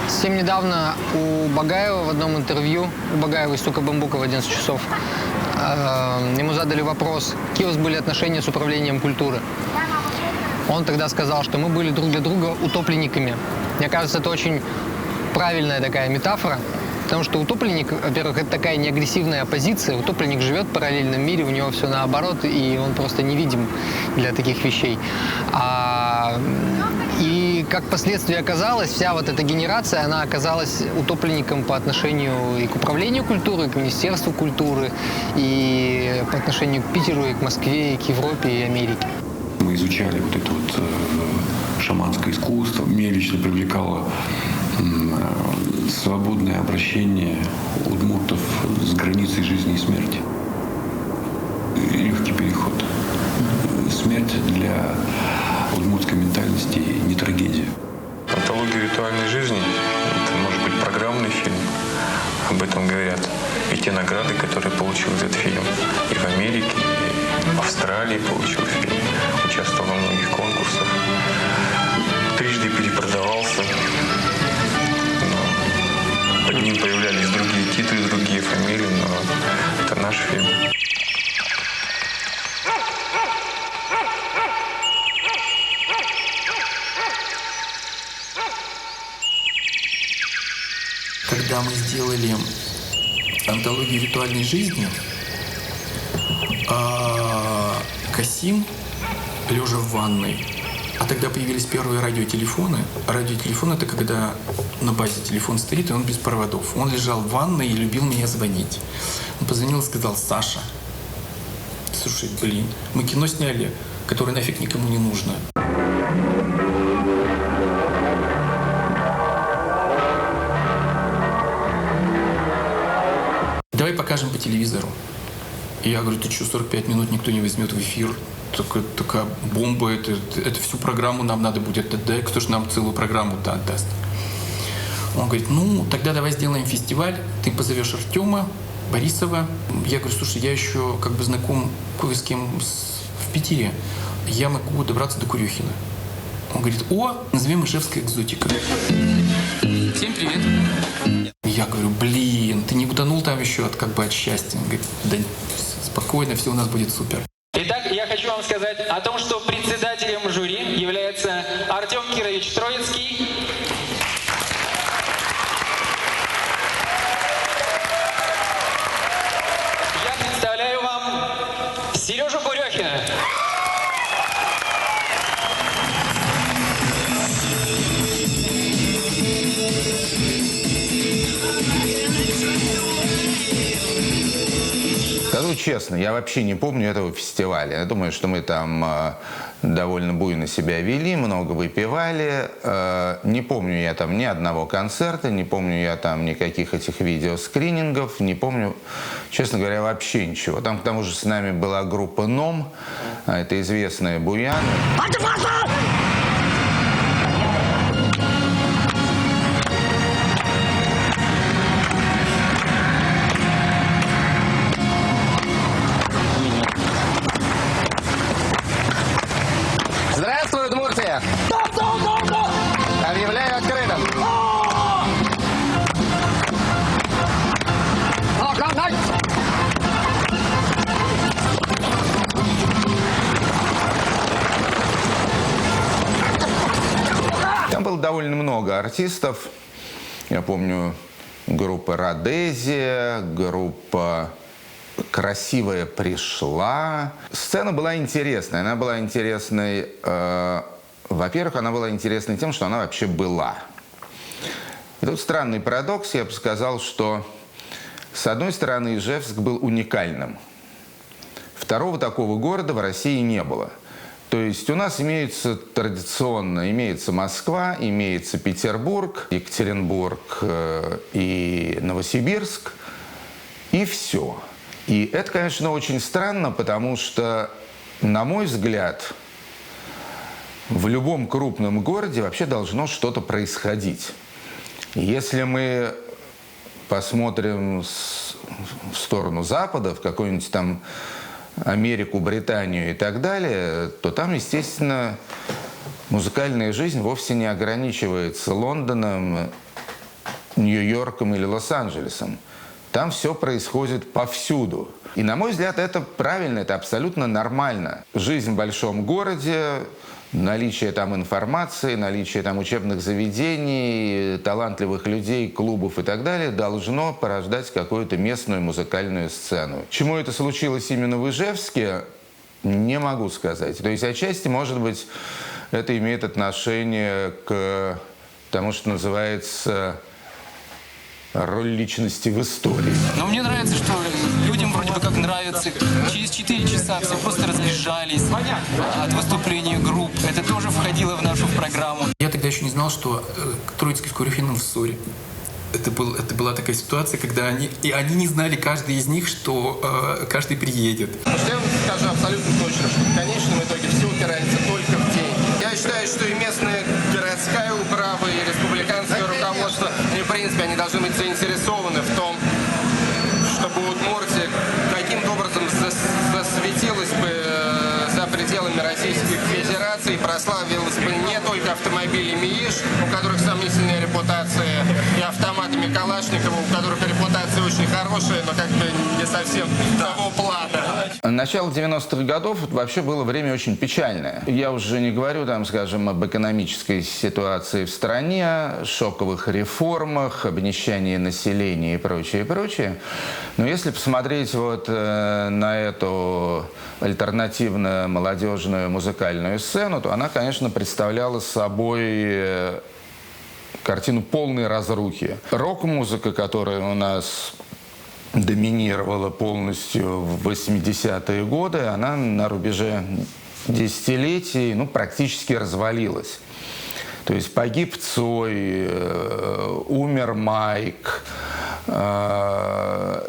Совсем недавно у Багаева в одном интервью, у Багаева и Стука Бамбука в 11 часов, ему задали вопрос, какие у вас были отношения с управлением культуры. Он тогда сказал, что мы были друг для друга утопленниками. Мне кажется, это очень правильная такая метафора, потому что утопленник, во-первых, это такая неагрессивная оппозиция. Утопленник живет в параллельном мире, у него все наоборот, и он просто невидим для таких вещей. И как последствие оказалось, вся вот эта генерация, она оказалась утопленником по отношению и к управлению культурой, и к Министерству культуры, и по отношению к Питеру, и к Москве, и к Европе, и Америке. Мы изучали вот это вот шаманское искусство. Меня лично привлекало свободное обращение удмуртов с границей жизни и смерти. Легкий переход. Смерть для удмуртской ментальности не трагедия. Антология ритуальной жизни — это может быть программный фильм. Об этом говорят и те награды, которые получил этот фильм. И в Америке, и в Австралии получил фильм. Участвовал во многих конкурсах. Трижды перепродавался. Под ним появлялись другие титры, другие фамилии, но это наш фильм. Когда мы сделали антологию ритуальной жизни, Касим, лежа в ванной, а тогда появились первые радиотелефоны. Радиотелефон — это когда на базе телефон стоит, и он без проводов. Он лежал в ванной и любил меня звонить. Он позвонил и сказал: «Саша, слушай, блин, мы кино сняли, которое нафиг никому не нужно. Давай покажем по телевизору». И я говорю: ты что, 45 минут никто не возьмет в эфир? Такая бомба, это всю программу нам надо будет отдать. Кто же нам целую программу отдаст? Он говорит: ну, тогда давай сделаем фестиваль, ты позовешь Артема, Борисова. Я говорю: слушай, я еще как бы знаком кое с кем в Питере. Я могу добраться до Курехина. Он говорит: о, назовем Ижевская экзотика. Всем привет. Я говорю: блин, ты не утонул там еще от счастья? Он говорит: да спокойно, все у нас будет супер. Итак, я хочу вам сказать о том, что председателем жюри является Артем Кирович Троицкий. Я представляю вам Сережу Курехина. Скажу честно, я вообще не помню этого фестиваля. Я думаю, что мы там довольно буйно себя вели, много выпивали. Не помню я там ни одного концерта, не помню я там никаких этих видеоскринингов, не помню, честно говоря, вообще ничего. Там, к тому же, с нами была группа «Ном», это известная Буяна. Здравствуй, Удмуртия! Объявляю открытым. Там было довольно много артистов. Я помню, группа «Родезия», группа «Красивая пришла». Сцена была интересная. Она была интересной, во-первых, она была интересной тем, что она вообще была. И тут странный парадокс, я бы сказал, что с одной стороны Ижевск был уникальным. Второго такого города в России не было. То есть у нас имеется Москва, имеется Петербург, Екатеринбург и Новосибирск, и все. И это, конечно, очень странно, потому что, на мой взгляд, в любом крупном городе вообще должно что-то происходить. Если мы посмотрим в сторону Запада, в какую-нибудь там Америку, Британию и так далее, то там, естественно, музыкальная жизнь вовсе не ограничивается Лондоном, Нью-Йорком или Лос-Анджелесом. Там все происходит повсюду. И, на мой взгляд, это правильно, это абсолютно нормально. Жизнь в большом городе, наличие там информации, наличие там учебных заведений, талантливых людей, клубов и так далее должно порождать какую-то местную музыкальную сцену. Чему это случилось именно в Ижевске, не могу сказать. То есть отчасти, может быть, это имеет отношение к тому, что называется роль личности в истории. Но мне нравится, что людям вроде бы как нравится. Через 4 часа все просто разбежались от выступления групп. Это тоже входило в нашу программу. Я тогда еще не знал, что Троицкий с Курюхиным в ссоре. Это была такая ситуация, когда они не знали, каждый из них, что каждый приедет. Я вам скажу абсолютно точно, что в конечном итоге все упирается только в деньги. Я считаю, что и местная городская управа, и республиканское руководство, и в принципе они должны быть заинтересованы в том, чтобы Удмуртия каким-то образом засветилась бы за пределами Российской Федерации, прославилась бы не только автомобилями ИЖ, у которых сомнительная репутация, и автоматами Калашникова, у которых репутация очень хорошая, но как-то не совсем того плана. Начало 90-х годов вообще было время очень печальное. Я уже не говорю, там, скажем, об экономической ситуации в стране, шоковых реформах, обнищании населения и прочее, прочее. Но если посмотреть вот на эту альтернативно-молодежную музыкальную сцену, то она, конечно, представляла собой картину полной разрухи. Рок-музыка, которая у нас доминировала полностью в 80-е годы, она на рубеже десятилетий практически развалилась. То есть погиб Цой, умер Майк,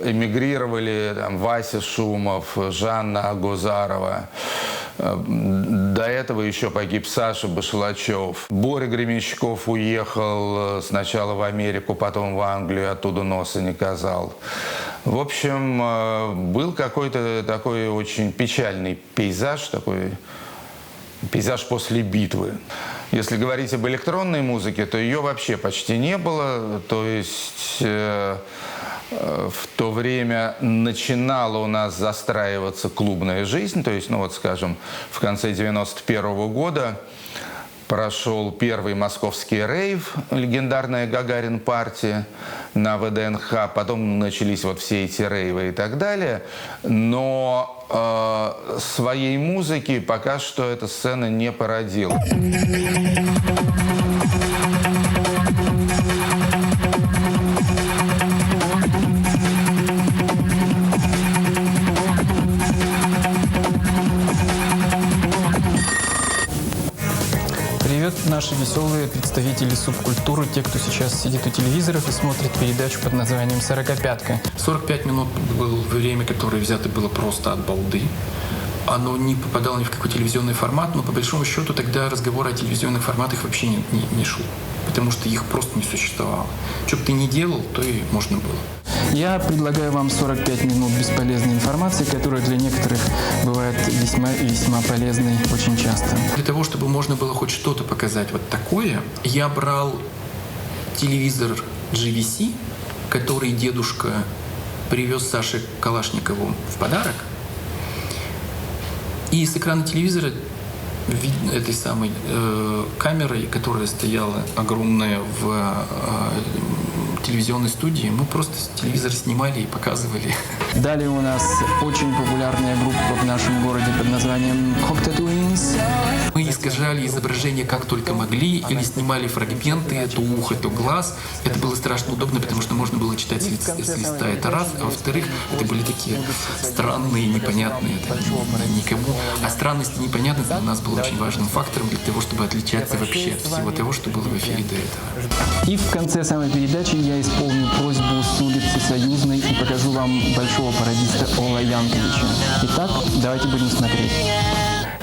эмигрировали там Вася Шумов, Жанна Агузарова. До этого еще погиб Саша Башлачев. Боря Гременщиков уехал сначала в Америку, потом в Англию, оттуда носа не казал. В общем, был какой-то такой очень печальный пейзаж, такой пейзаж после битвы. Если говорить об электронной музыке, то ее вообще почти не было. То есть в то время начинала у нас застраиваться клубная жизнь. То есть, скажем, в конце 91-го года прошел первый московский рейв, легендарная Гагарин-партия на ВДНХ. Потом начались вот все эти рейвы и так далее. Но своей музыки пока что эта сцена не породила. Наши веселые представители субкультуры, те, кто сейчас сидит у телевизоров и смотрит передачу под названием «45-ка». 45 минут было время, которое взято было просто от балды. Оно не попадало ни в какой телевизионный формат, но по большому счету тогда разговор о телевизионных форматах вообще не шел, потому что их просто не существовало. Что бы ты ни делал, то и можно было. Я предлагаю вам 45 минут бесполезной информации, которая для некоторых бывает весьма и весьма полезной очень часто. Для того, чтобы можно было хоть что-то показать вот такое, я брал телевизор GVC, который дедушка привез Саше Калашникову в подарок. И с экрана телевизора этой самой камерой, которая стояла огромная в телевизионной студии, мы просто телевизор снимали и показывали Далее у нас очень популярная группа в нашем городе под названием Cocteau Twins. Мы искажали изображение как только могли, или снимали фрагменты, то ухо, то глаз. Это было страшно удобно, потому что можно было читать с листа, это раз. А во-вторых, это были такие странные, непонятные, это никому. А странность и непонятность для нас был очень важным фактором для того, чтобы отличаться вообще от всего того, что было в эфире до этого. И в конце самой передачи я исполню просьбу с улицы Союзной и покажу вам большого пародиста Ола Янковича. Итак, давайте будем смотреть.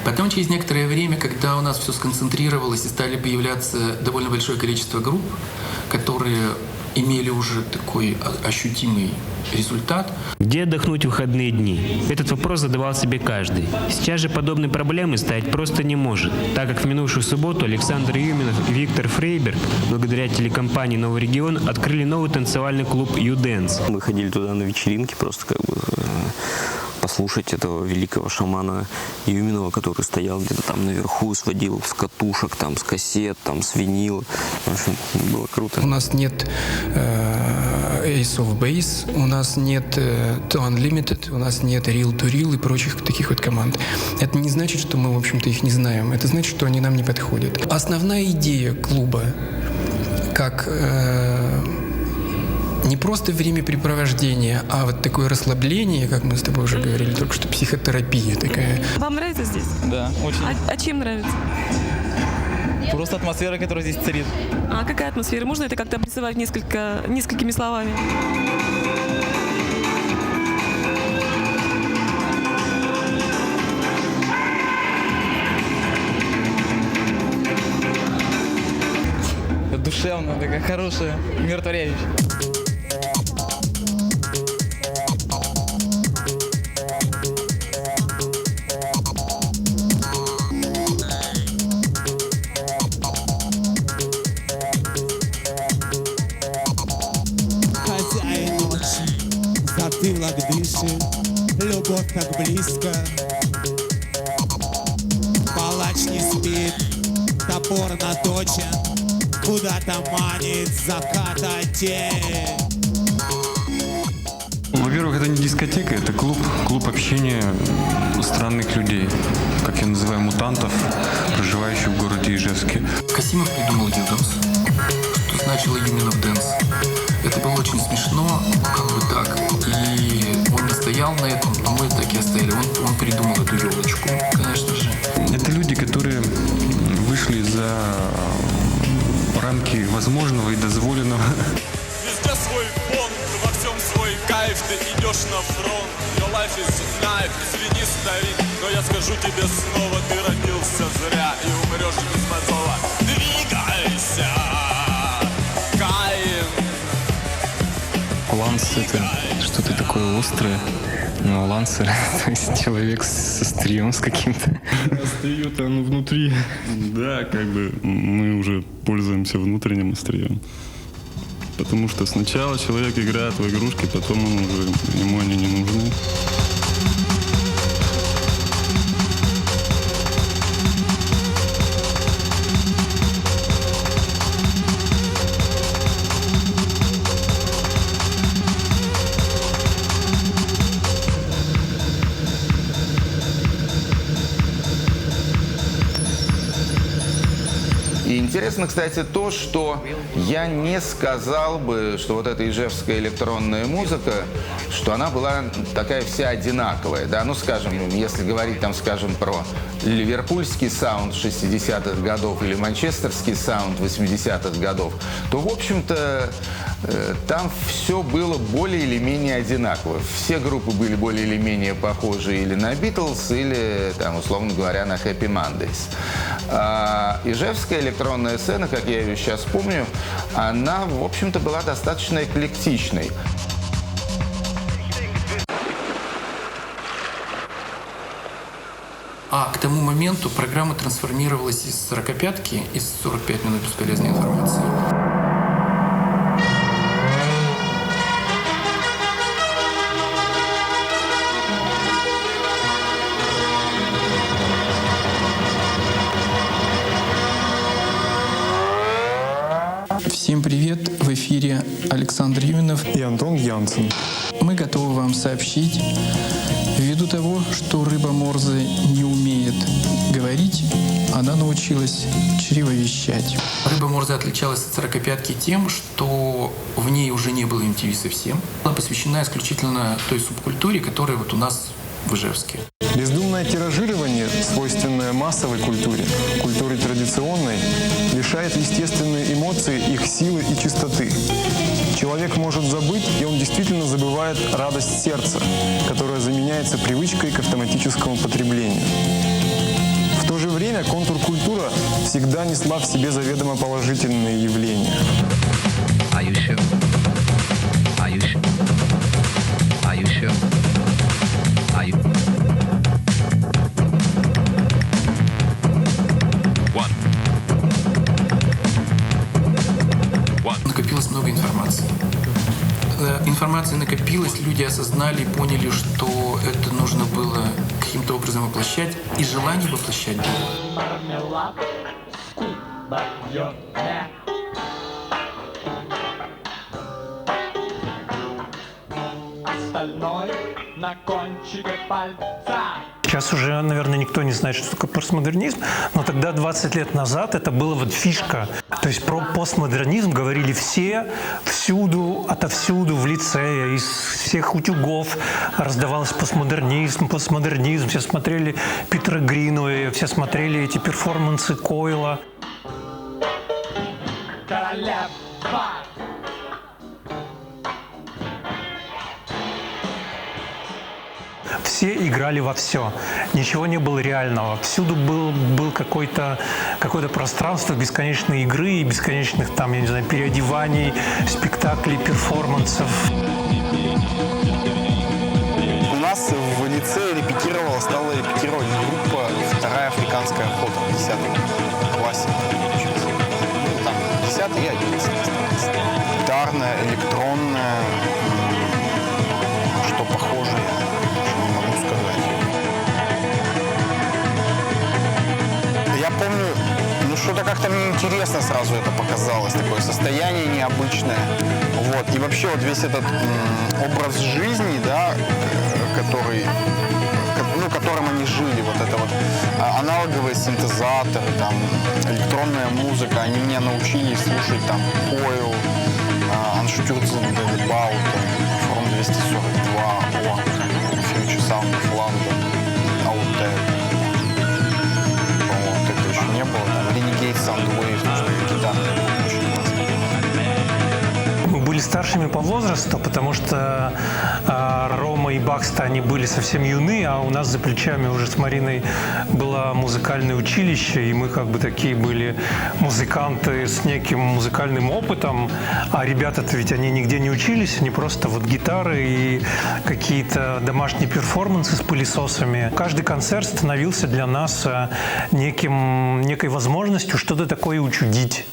Потом, через некоторое время, когда у нас все сконцентрировалось и стали появляться довольно большое количество групп, которые имели уже такой ощутимый результат. Где отдохнуть в выходные дни? Этот вопрос задавал себе каждый. Сейчас же подобной проблемы стоять просто не может, так как в минувшую субботу Александр Юминов и Виктор Фрейберг, благодаря телекомпании «Новый регион», открыли новый танцевальный клуб «Ю-Дэнс». Мы ходили туда на вечеринки, просто послушать этого великого шамана Юминова, который стоял где-то там наверху, сводил с катушек, там, с кассет, там, с винила. В общем, было круто. У нас нет Ace of Base, у нас нет To Unlimited, у нас нет Real to Real и прочих таких вот команд. Это не значит, что мы, в общем-то, их не знаем. Это значит, что они нам не подходят. Основная идея клуба, как не просто времяпрепровождение, а вот такое расслабление, как мы с тобой уже говорили, только что психотерапия такая. Вам нравится здесь? Да, очень. А чем нравится? Просто атмосфера, которая здесь царит. А какая атмосфера? Можно это как-то обрисовать несколькими словами? Душевная, такая хорошая, умиротворяющая. Хозяин ночи, затылок дышит, любовь так близко. Палач не спит, топор наточен, куда-то манит заката тень. Во-первых, это не дискотека, это клуб общения странных людей, как я называю, мутантов, проживающих в городе Ижевске. Касимов придумал Ю-Дэнс, что значило Юминов Дэнс. Это было очень смешно, как бы так. И он настоял на этом, но мы так и оставили. Он придумал эту елочку, конечно же. Это люди, которые вышли за рамки возможного и дозволенного. Везде свой понт, во всем свой кайф. Ты идешь на фронт, your life is a knife. Извини, старик, но я скажу тебе снова: ты родился зря и умрешь без позова. Двигайся, Каин. Ланс — это что-то такое острое. Ну, лансер, то есть человек со острием, с каким-то. Острие-то оно внутри. Да, как бы мы уже пользуемся внутренним острием. Потому что сначала человек играет в игрушки, потом ему они не нужны. И интересно, кстати, то, что я не сказал бы, что вот эта ижевская электронная музыка, что она была такая вся одинаковая. Да? Ну, скажем, если говорить, там, скажем, про ливерпульский саунд 60-х годов или манчестерский саунд 80-х годов, то, в общем-то, там все было более или менее одинаково. Все группы были более или менее похожи или на Битлз, или, там, условно говоря, на Happy Mondays. А ижевская электронная сцена, как я ее сейчас помню, она, в общем-то, была достаточно эклектичной. А к тому моменту программа трансформировалась из 45-ки, из 45 минут бесполезной информации. Всем привет! В эфире Александр Юминов и Антон Янсен. Мы готовы вам сообщить, ввиду того, что рыба Морзе не умеет говорить, она научилась чревовещать. Рыба Морзе отличалась от сорокопятки тем, что в ней уже не было MTV совсем. Она посвящена исключительно той субкультуре, которая вот у нас в Ижевске. Бездумное тиражирование, свойственное массовой культуре, культуре традиционной, лишает естественные эмоции их силы и чистоты. Человек может забыть, и он действительно забывает радость сердца, которая заменяется привычкой к автоматическому потреблению. В то же время контркультура всегда несла в себе заведомо положительные явления. Накопилось много информации. Информация накопилась, люди осознали, поняли, что это нужно было каким-то образом воплощать, и желание воплощать было. Остальное на кончике пальца. Сейчас уже, наверное, никто не знает, что такое постмодернизм, но тогда, 20 лет назад, это была вот фишка. То есть про постмодернизм говорили все, всюду, отовсюду, в лицее, из всех утюгов раздавался постмодернизм, постмодернизм. Все смотрели Питера Гринуэя, все смотрели эти перформансы Койла. Королева. Все играли во все. Ничего не было реального. Всюду был какое-то пространство бесконечной игры и бесконечных там, я не знаю, переодеваний, спектаклей, перформансов. У нас в лицее стала репетировать группа «Вторая африканская охота» в 10 классе. Ну, там 10 и 11 осталось. Гитарная, электронная, что похоже. Я помню, что-то как-то мне интересно сразу это показалось, такое состояние необычное. Вот. И вообще вот весь этот образ жизни, да, которым они жили, вот это вот аналоговые синтезаторы, там, электронная музыка, они меня научили слушать там Coil, Анштюрцен, Дэвид Баута, Форум 242, Future Sound of London, Outtake. Не было, там, Renegade Soundwave, что гитарные очень классные. Мы были старшими по возрасту, потому что Рома и Бакста, они были совсем юны, а у нас за плечами уже с Мариной было музыкальное училище, и мы как бы такие были музыканты с неким музыкальным опытом, а ребята-то ведь они нигде не учились, они просто вот гитары и какие-то домашние перформансы с пылесосами. Каждый концерт становился для нас некой возможностью что-то такое учудить.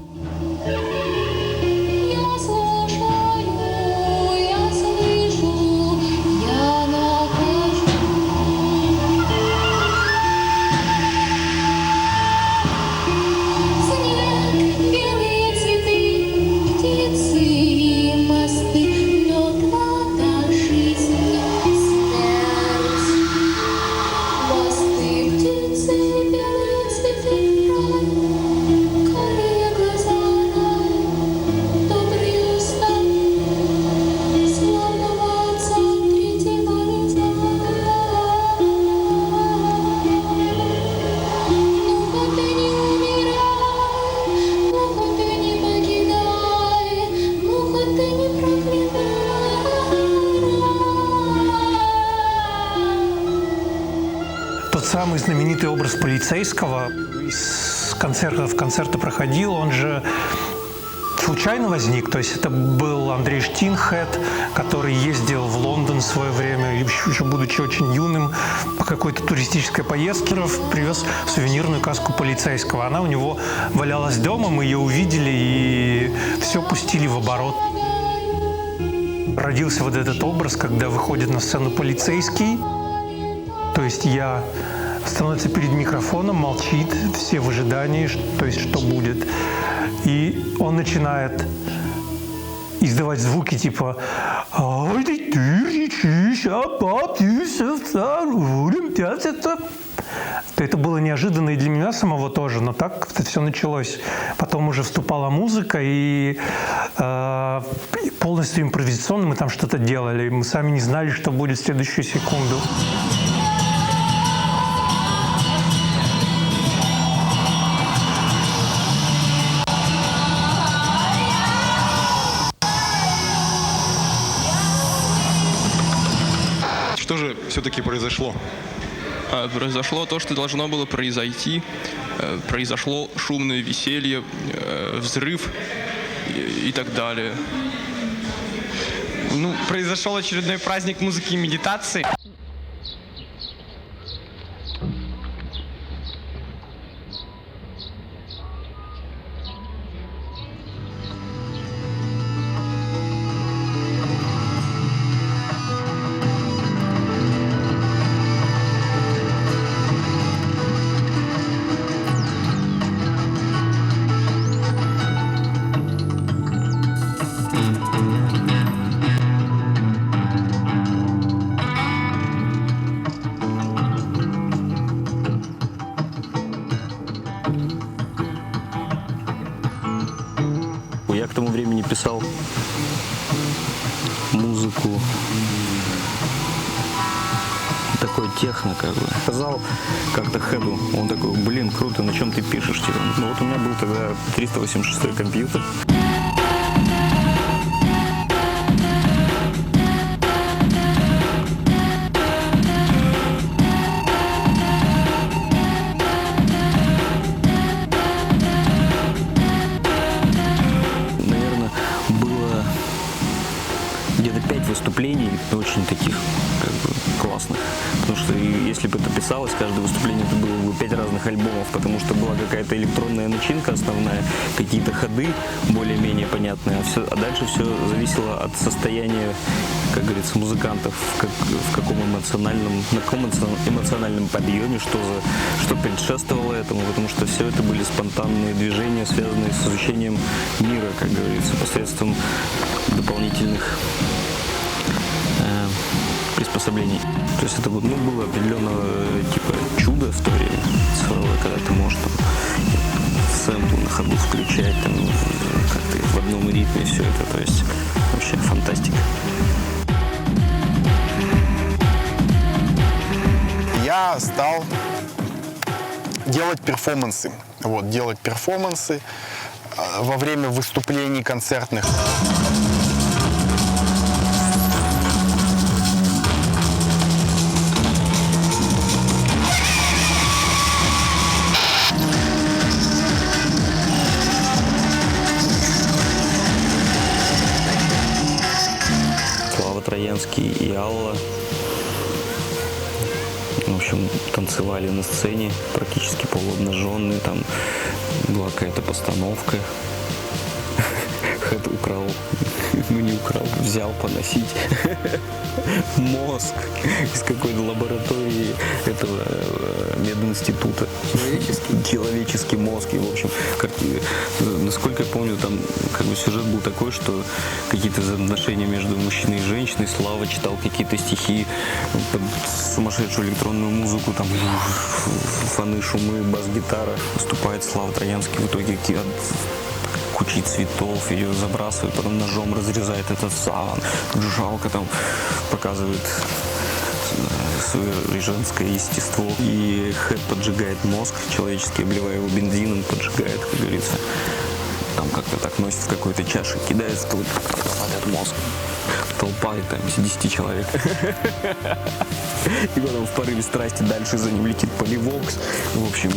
Самый знаменитый образ полицейского из концерта в концерты проходил, он же случайно возник. То есть это был Андрей Штинхед, который ездил в Лондон в свое время, еще будучи очень юным, по какой-то туристической поездке, привез сувенирную каску полицейского. Она у него валялась дома, мы ее увидели и все пустили в оборот. Родился вот этот образ, когда выходит на сцену полицейский, то есть становится перед микрофоном, молчит, все в ожидании, то есть что будет. И он начинает издавать звуки типа то это было неожиданно и для меня самого тоже, но так как-то все началось. Потом уже вступала музыка, и полностью импровизационно мы там что-то делали. И мы сами не знали, что будет в следующую секунду. Что же все-таки произошло? Произошло то, что должно было произойти. Произошло шумное веселье, взрыв и так далее. Ну, произошел очередной праздник музыки и медитации. Я к тому времени писал музыку, такой техно, как бы. Сказал как-то Хэду, он такой, блин, круто, на чем ты пишешь? Типа. Ну вот у меня был тогда 386 компьютер. Где-то 5 выступлений, очень таких как бы классных. Потому что если бы это писалось, каждое выступление это было бы 5 разных альбомов, потому что была какая-то электронная начинка основная, какие-то ходы более-менее понятные, а дальше все зависело от состояния, как говорится, музыкантов, в каком эмоциональном, на каком эмоциональном подъеме, что предшествовало этому, потому что все это были спонтанные движения, связанные с изучением мира, как говорится, посредством дополнительных приспособлений. То есть это было определенного типа чудо в то время целое, когда ты можешь там сэмпл на ходу включать, там как-то в одном ритме все это, то есть вообще фантастика. Я стал делать перформансы. Делать перформансы во время выступлений концертных. Слава Троянский и Алла, в общем, танцевали на сцене, практически полуобнаженные, там была какая-то постановка. Хэт украл, не украл, взял поносить мозг из какой-то лаборатории этого мединститута. Человеческий мозг. И, в общем, насколько я помню, там как бы сюжет был такой, что какие-то взаимоотношения между мужчиной и женщиной. Слава читал какие-то стихи под сумасшедшую электронную музыку, там фоны, шумы, бас-гитара. Выступает Слава Троянский, в итоге кучей цветов, ее забрасывает, потом ножом разрезает этот саван. Жалко там показывает свое женское естество. И Хэт поджигает мозг человеческий, обливая его бензином, поджигает, как говорится. Там как-то так носит в какой-то чаше, кидает в труп, падает мозг. Толпа и там 10 человек. И потом в порыве страсти дальше за ним летит Поливокс. В общем,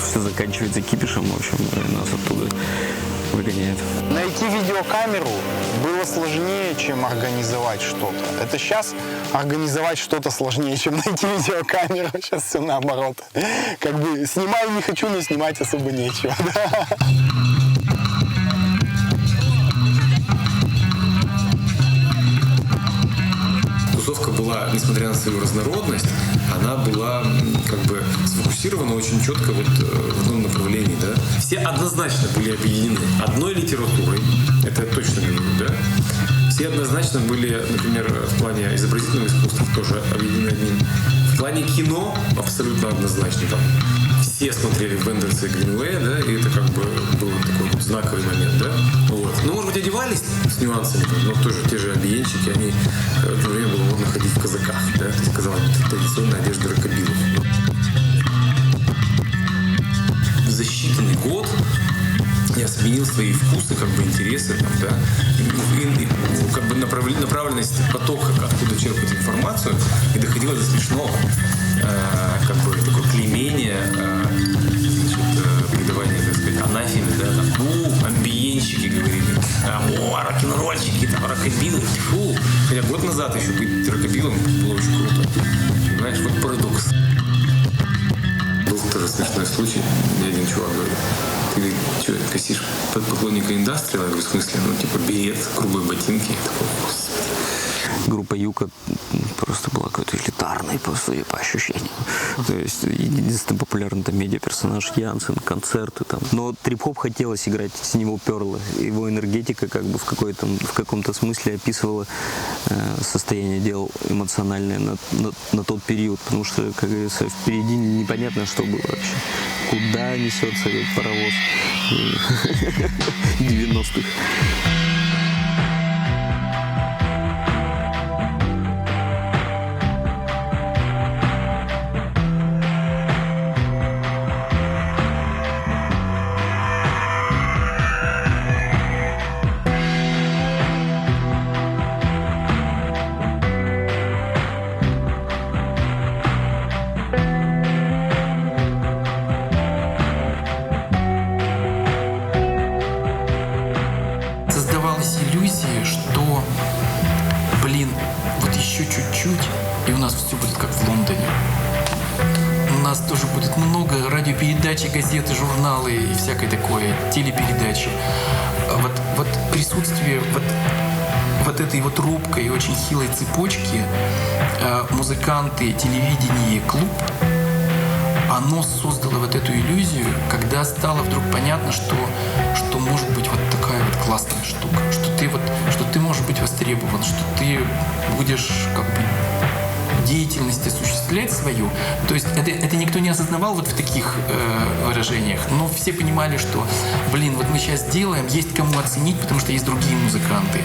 все заканчивается кипишем. В общем, нас оттуда выгоняет. Найти видеокамеру было сложнее, чем организовать что-то. Это сейчас организовать что-то сложнее, чем найти видеокамеру. Сейчас все наоборот. Как бы снимаю не хочу, но снимать особо нечего. Тусовка была, несмотря на свою разнородность, она была как бы бы сфокусированы очень четко вот в одном направлении, да. Все однозначно были объединены одной литературой, это я точно говорю, да. Все однозначно были, например, в плане изобразительного искусства тоже объединены одним. В плане кино абсолютно однозначно там. Все смотрели Вендерса и Гринвея, да, и это как бы был такой вот знаковый момент, да. Вот. Ну, может быть, одевались с нюансами, но тоже те же объединщики, они в то время было модно ходить в казаках, да, ты сказал, традиционная одежда рокобилов. За считанный год я сменил свои вкусы, как бы интересы, там, да, и как бы направленность потока, откуда черпать информацию, и доходило до смешного, как бы такое клеймение, придавание, так сказать, анафеме, да, там, амбиенщики говорили, рок-н-ролльщики, там, рокобилы, фу. Хотя год назад еще быть рокобилом было очень круто. Понимаешь, вот парадокс. Был тоже смешной случай, мне один чувак говорит: ты что, косишь под поклонника индастриала? Я говорю, в смысле? Ну, типа, берет, круглые ботинки. Я такой, господи. Группа Юка просто была какой-то элитарной, по ощущениям. То есть единственный популярный там медиа-персонаж Янсен, концерты там. Но трип-хоп хотелось играть, с него перло. Его энергетика как бы в каком-то смысле описывала состояние дел эмоциональное на тот период. Потому что, как говорится, впереди непонятно, что было вообще. Куда несется этот паровоз 90-х. И у нас все будет как в Лондоне. У нас тоже будет много радиопередачи, газеты, журналы и всякое такое, телепередачи. Вот присутствие вот этой вот робкой и очень хилой цепочки музыканты, телевидение, клуб, оно создало вот эту иллюзию, когда стало вдруг понятно, что может быть вот такая вот классная штука, что ты можешь быть востребован, что ты будешь как бы деятельность осуществлять свою. То есть это никто не осознавал вот в таких выражениях, но все понимали, что, вот мы сейчас делаем, есть кому оценить, потому что есть другие музыканты.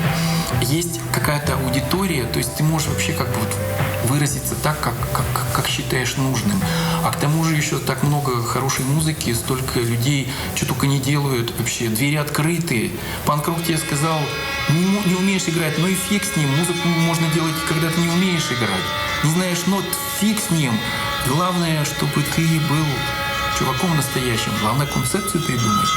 Есть какая-то аудитория, то есть ты можешь вообще как бы вот выразиться так, как считаешь нужным. А к тому же еще так много хорошей музыки, столько людей, что только не делают вообще. Двери открыты. Панк-рок тебе сказал, не умеешь играть, ну и фиг с ним. Музыку можно делать, когда ты не умеешь играть. Не знаешь нот, фиг с ним. Главное, чтобы ты был чуваком настоящим. Главное, концепцию придумать.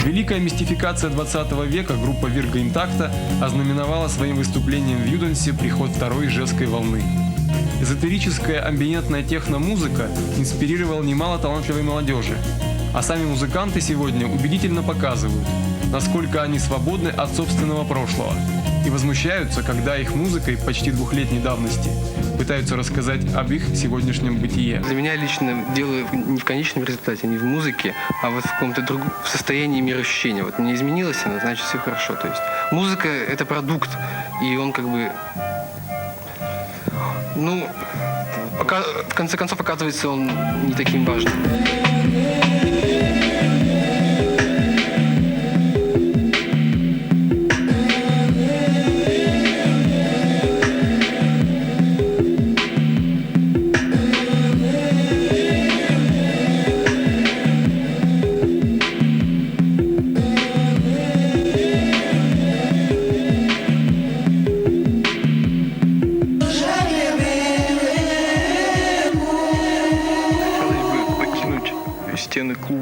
Великая мистификация 20 века группа Вирга Интакта ознаменовала своим выступлением в Юденсе приход второй ижевской волны. Эзотерическая амбиентная техномузыка инспирировала немало талантливой молодежи, а сами музыканты сегодня убедительно показывают, насколько они свободны от собственного прошлого и возмущаются, когда их музыкой почти двухлетней давности пытаются рассказать об их сегодняшнем бытие. Для меня лично дело не в конечном результате, не в музыке, а вот в каком-то другом состоянии мироощущения. Вот не изменилось она, значит все хорошо. То есть музыка — это продукт, и он как бы, пока, в конце концов, оказывается, он не таким важным.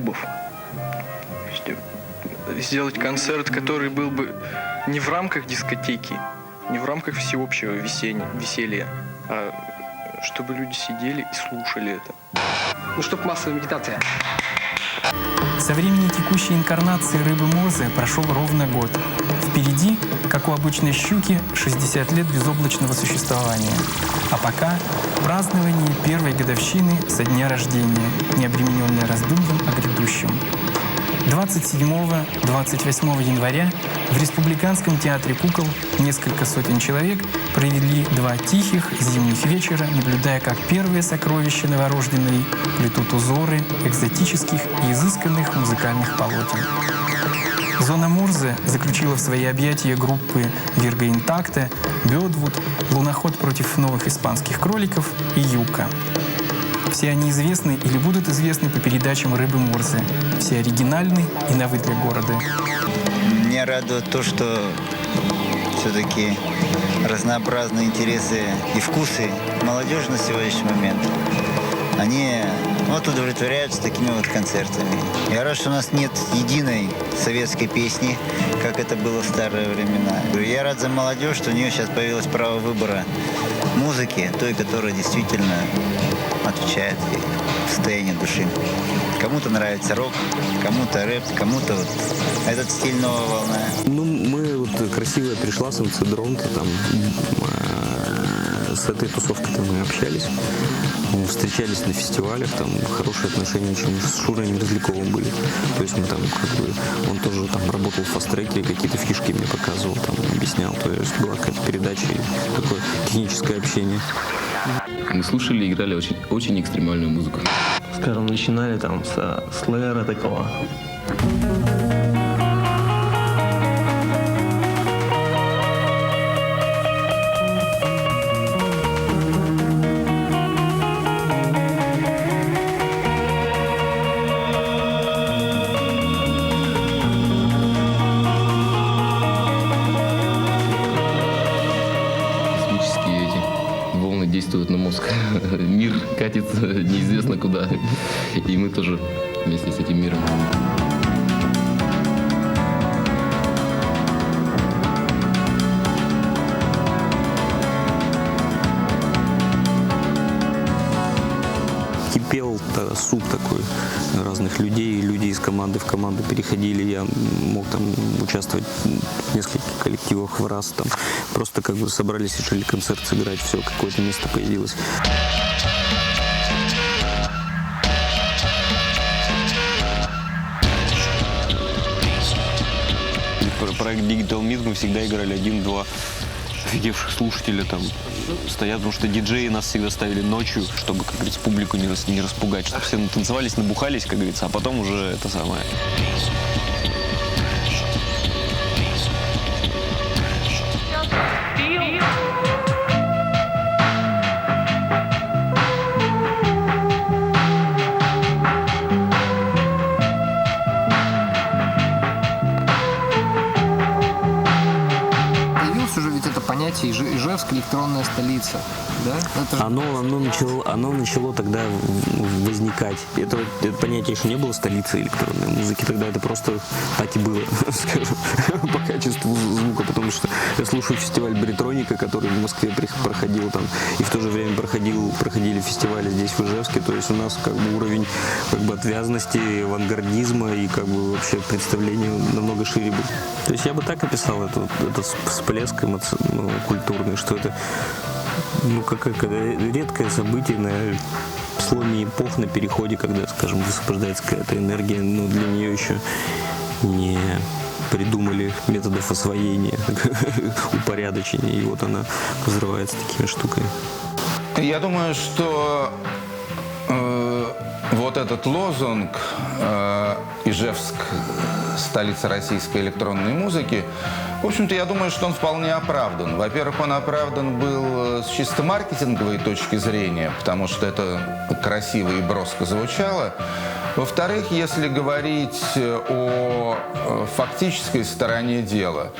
клубов. То есть сделать концерт, который был бы не в рамках дискотеки, не в рамках всеобщего веселья, а чтобы люди сидели и слушали это. Ну, чтобы массовая медитация. Со времени текущей инкарнации рыбы Морзе прошел ровно год. Впереди, как у обычной щуки, 60 лет безоблачного существования. А пока празднование первой годовщины со дня рождения, не обремененное раздумьем о грядущем. 27-28 января в Республиканском театре кукол несколько сотен человек провели 2 тихих зимних вечера, наблюдая, как первые сокровища новорожденной плетут узоры экзотических и изысканных музыкальных полотен. Зона Морзе заключила в свои объятия группы Вирго Интакте, Бёдвуд, Луноход против новых испанских кроликов и Юка. Все они известны или будут известны по передачам «Рыбы Морзе». Все оригинальны и новы для города. Меня радует то, что все-таки разнообразные интересы и вкусы молодежи на сегодняшний момент, они удовлетворяются такими вот концертами. Я рад, что у нас нет единой советской песни, как это было в старые времена. Я рад за молодежь, что у нее сейчас появилось право выбора музыки, той, которая действительно отвечает ей состоянию души. Кому-то нравится рок, кому-то рэп, кому-то вот этот стиль новая волна. Ну, мы вот красивая пришла с МЦ-Дронта, там с этой тусовкой там мы общались, мы встречались на фестивалях, там хорошие отношения очень с Шурой Мерзляковым были. То есть мы там он тоже там работал в фаст-треке, какие-то фишки мне показывал, там объяснял. То есть была какая-то передача и такое техническое общение. Мы слушали и играли очень экстремальную музыку. Скажем, начинали там с слэра такого. Действует на мозг. Мир катится неизвестно куда. И мы тоже вместе с этим миром. Кипел суп такой разных людей, люди из команды в команду переходили, я мог там участвовать в нескольких коллективах в раз, там просто как бы собрались, решили концерт сыграть, все, какое-то место появилось. Проект Digital Meet мы всегда играли 1-2 офигевших слушателя там стоят, потому что диджеи нас всегда ставили ночью, чтобы, как говорится, публику не распугать, чтобы все танцевались, набухались, как говорится, а потом уже это самое. понятие Ижевск, электронная столица. Да? Оно начало тогда возникать. Это понятие еще не было столицы электронной музыки, тогда это просто так и было, скажем, по качеству звука, потому что я слушаю фестиваль Бритроника, который в Москве проходил там, и в то же время проходили фестивали здесь в Ижевске, то есть у нас как бы уровень как бы отвязности, авангардизма и как бы вообще представление намного шире был. То есть я бы так описал этот всплеск культурный, что это редкое событие на сломе эпох, на переходе, когда, скажем, высвобождается какая-то энергия, но для нее еще не придумали методов освоения, упорядочения, и вот она взрывается такими штуками. Я думаю, что вот этот лозунг «Ижевск – столица российской электронной музыки», в общем-то, я думаю, что он вполне оправдан. Во-первых, он оправдан был с чисто маркетинговой точки зрения, потому что это красиво и броско звучало. Во-вторых, если говорить о фактической стороне дела,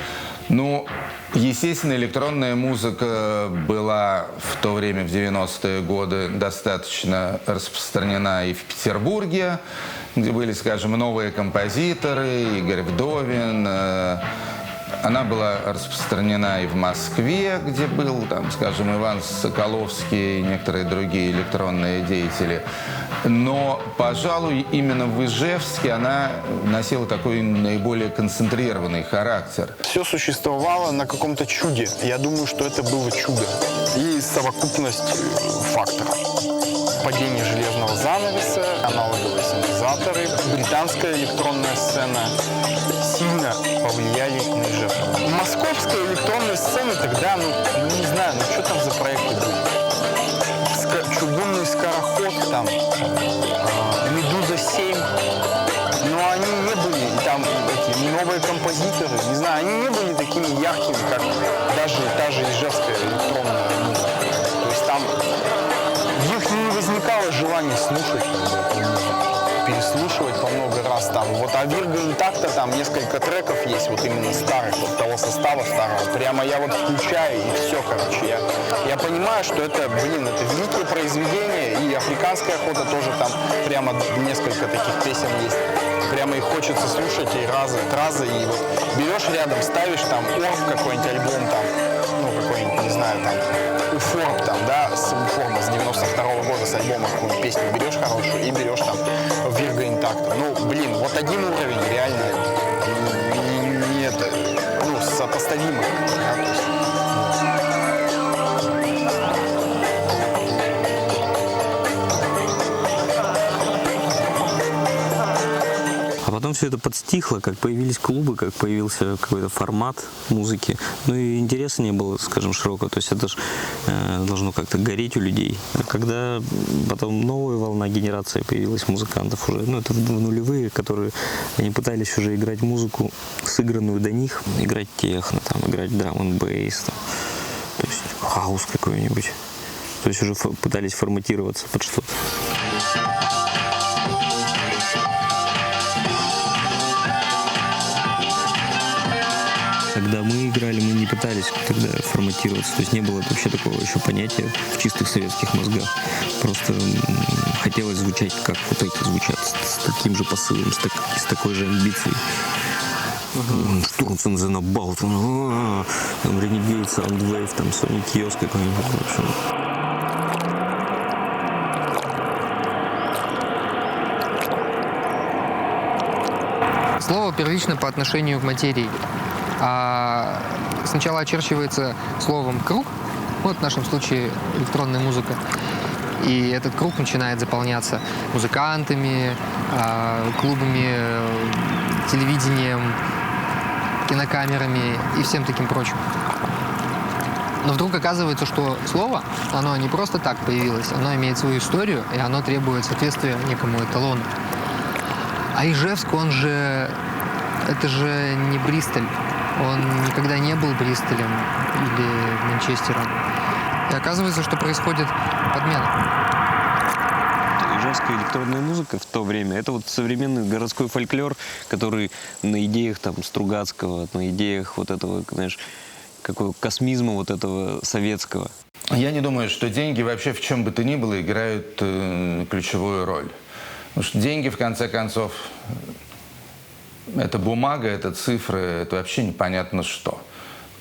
естественно, электронная музыка была в то время, в 90-е годы, достаточно распространена и в Петербурге, где были, скажем, новые композиторы, Игорь Вдовин. Она была распространена и в Москве, где был, там, скажем, Иван Соколовский и некоторые другие электронные деятели. Но, пожалуй, именно в Ижевске она носила такой наиболее концентрированный характер. Все существовало на каком-то чуде. Я думаю, что это было чудо. И совокупность факторов. Падение железного занавеса, аналоговые синтезаторы, британская электронная сцена сильно повлияли на Ижевск. Московская электронная сцена тогда, не знаю, что там за проекты были. Чугунный скороход, там, Медуза-7, но они не были, там, эти новые композиторы, не знаю, они не были такими яркими, как даже та же ижевская электронная музыка. То есть там их не возникало желания слушать, переслушивать по много раз. Там. Вот а Вирга Интакта, там несколько треков есть, вот именно старых, вот того состава старого. Прямо я вот включаю, и все, короче. Я понимаю, что это, это великие произведения, и африканская охота тоже там прямо несколько таких песен есть. Прямо их хочется слушать и разы, и вот берешь рядом, ставишь там Орб какой-нибудь альбом там, какой-нибудь, не знаю, там, Уфорб там, да, с Уфорба с 92-го года, с альбома какую-нибудь песню берешь хорошую и берешь там Вирга Интакта. Вот один уровень реально сопоставимый. А потом все это подстихло, как появились клубы, как появился какой-то формат музыки. Ну и интереса не было, скажем, широкого. То есть это же должно как-то гореть у людей. А когда потом новая волна генерации появилась музыкантов уже, это в нулевые, которые они пытались уже играть музыку, сыгранную до них, играть техно, там, играть драм-н-бейс, то есть хаус какой-нибудь. То есть уже пытались форматироваться под что-то. Когда мы играли, мы не пытались тогда форматироваться, то есть не было вообще такого еще понятия в чистых советских мозгах. Просто хотелось звучать, как вот эти звучат, с таким же посылом, с такой же амбицией. Storms in the About, Renegade, Soundwave, там Sonic Youth какой-нибудь, в общем. Слово первично по отношению к материи. Сначала очерчивается словом круг, вот в нашем случае электронная музыка, и этот круг начинает заполняться музыкантами, клубами, телевидением, кинокамерами и всем таким прочим. Но вдруг оказывается, что слово, оно не просто так появилось, оно имеет свою историю, и оно требует соответствия некому эталону. А Ижевск, это же не Бристоль. Он никогда не был Бристолем или Манчестером. И оказывается, что происходит подмена. Ижевская электронная музыка в то время — это вот современный городской фольклор, который на идеях там Стругацкого, на идеях вот этого, знаешь, какого космизма вот этого советского. Я не думаю, что деньги вообще в чем бы то ни было играют ключевую роль. Потому что деньги, в конце концов, это бумага, это цифры, это вообще непонятно что.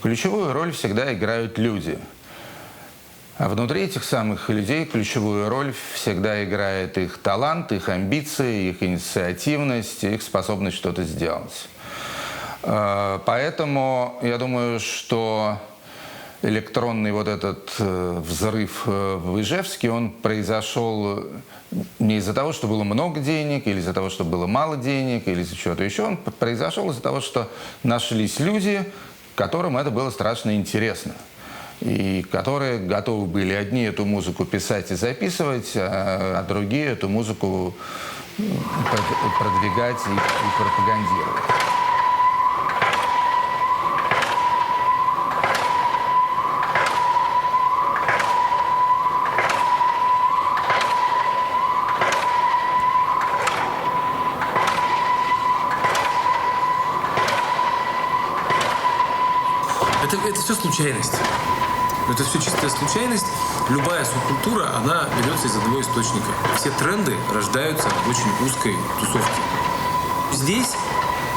Ключевую роль всегда играют люди. А внутри этих самых людей ключевую роль всегда играет их талант, их амбиции, их инициативность, их способность что-то сделать. Поэтому я думаю, что электронный вот этот взрыв в Ижевске, он произошел не из-за того, что было много денег, или из-за того, что было мало денег, или из-за чего-то еще. Он произошел из-за того, что нашлись люди, которым это было страшно интересно. И которые готовы были одни эту музыку писать и записывать, а другие эту музыку продвигать и пропагандировать. Это все случайность. Но это все чистая случайность. Любая субкультура, она берется из одного источника. Все тренды рождаются в очень узкой тусовке. Здесь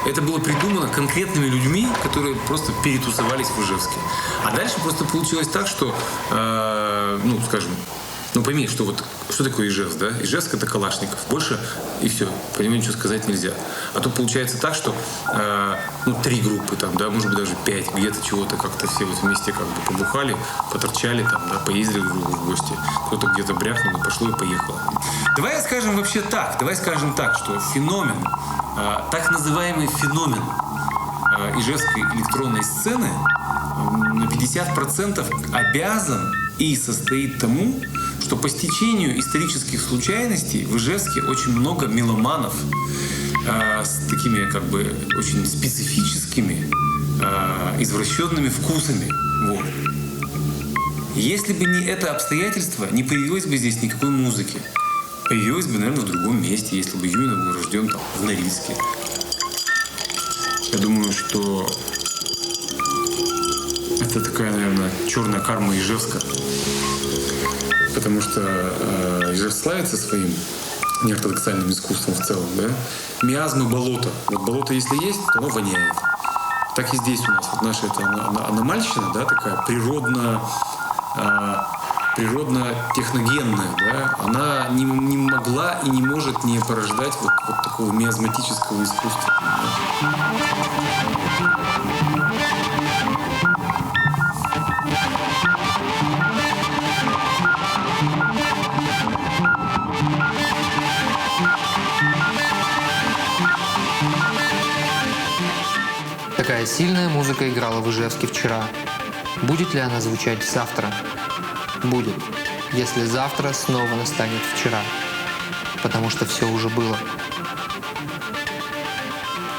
это было придумано конкретными людьми, которые просто перетусовались в Ижевске. А дальше просто получилось так, что, пойми, что вот что такое Ижевск, да? Ижевск — это Калашников. Больше и все. По нему ничего сказать нельзя. А то получается так, что 3 группы там, да, может быть даже 5, где-то чего-то как-то все вот вместе как бы побухали, поторчали там, да, поездили друг другу в гости. Кто-то где-то бряхнул, и пошло и поехало. Давай скажем так, что феномен, так называемый феномен ижевской электронной сцены на 50% обязан и состоит тому, что по стечению исторических случайностей в Ижевске очень много меломанов с такими как бы очень специфическими, извращенными вкусами. Вот. Если бы не это обстоятельство, не появилось бы здесь никакой музыки. Появилось бы, наверное, в другом месте, если бы Юина был рожден там, в Норильске. Я думаю, что это такая, наверное, черная карма Ижевска. Потому что Ижевск славится своим неортодоксальным искусством в целом, да? Миазмы болота. Вот болото, если есть, то оно воняет. Так и здесь у нас. Вот наша это аномальщина, да, такая природно-техногенная, да? Она не могла и не может не порождать вот такого миазматического искусства. Такая сильная музыка играла в Ижевске вчера. Будет ли она звучать завтра? Будет, если завтра снова настанет вчера. Потому что все уже было.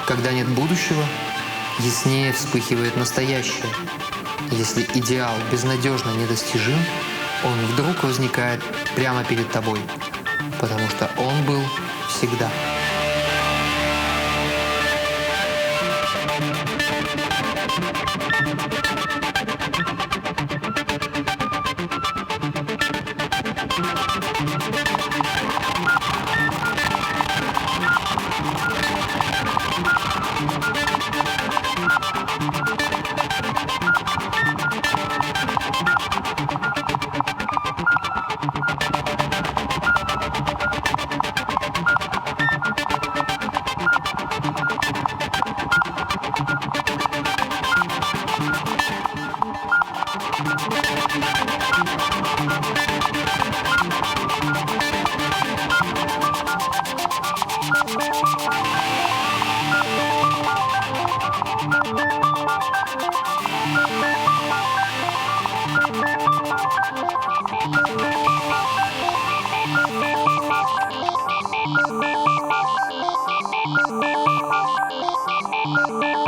Когда нет будущего, яснее вспыхивает настоящее. Если идеал безнадежно недостижим, он вдруг возникает прямо перед тобой. Потому что он был всегда. Thank you.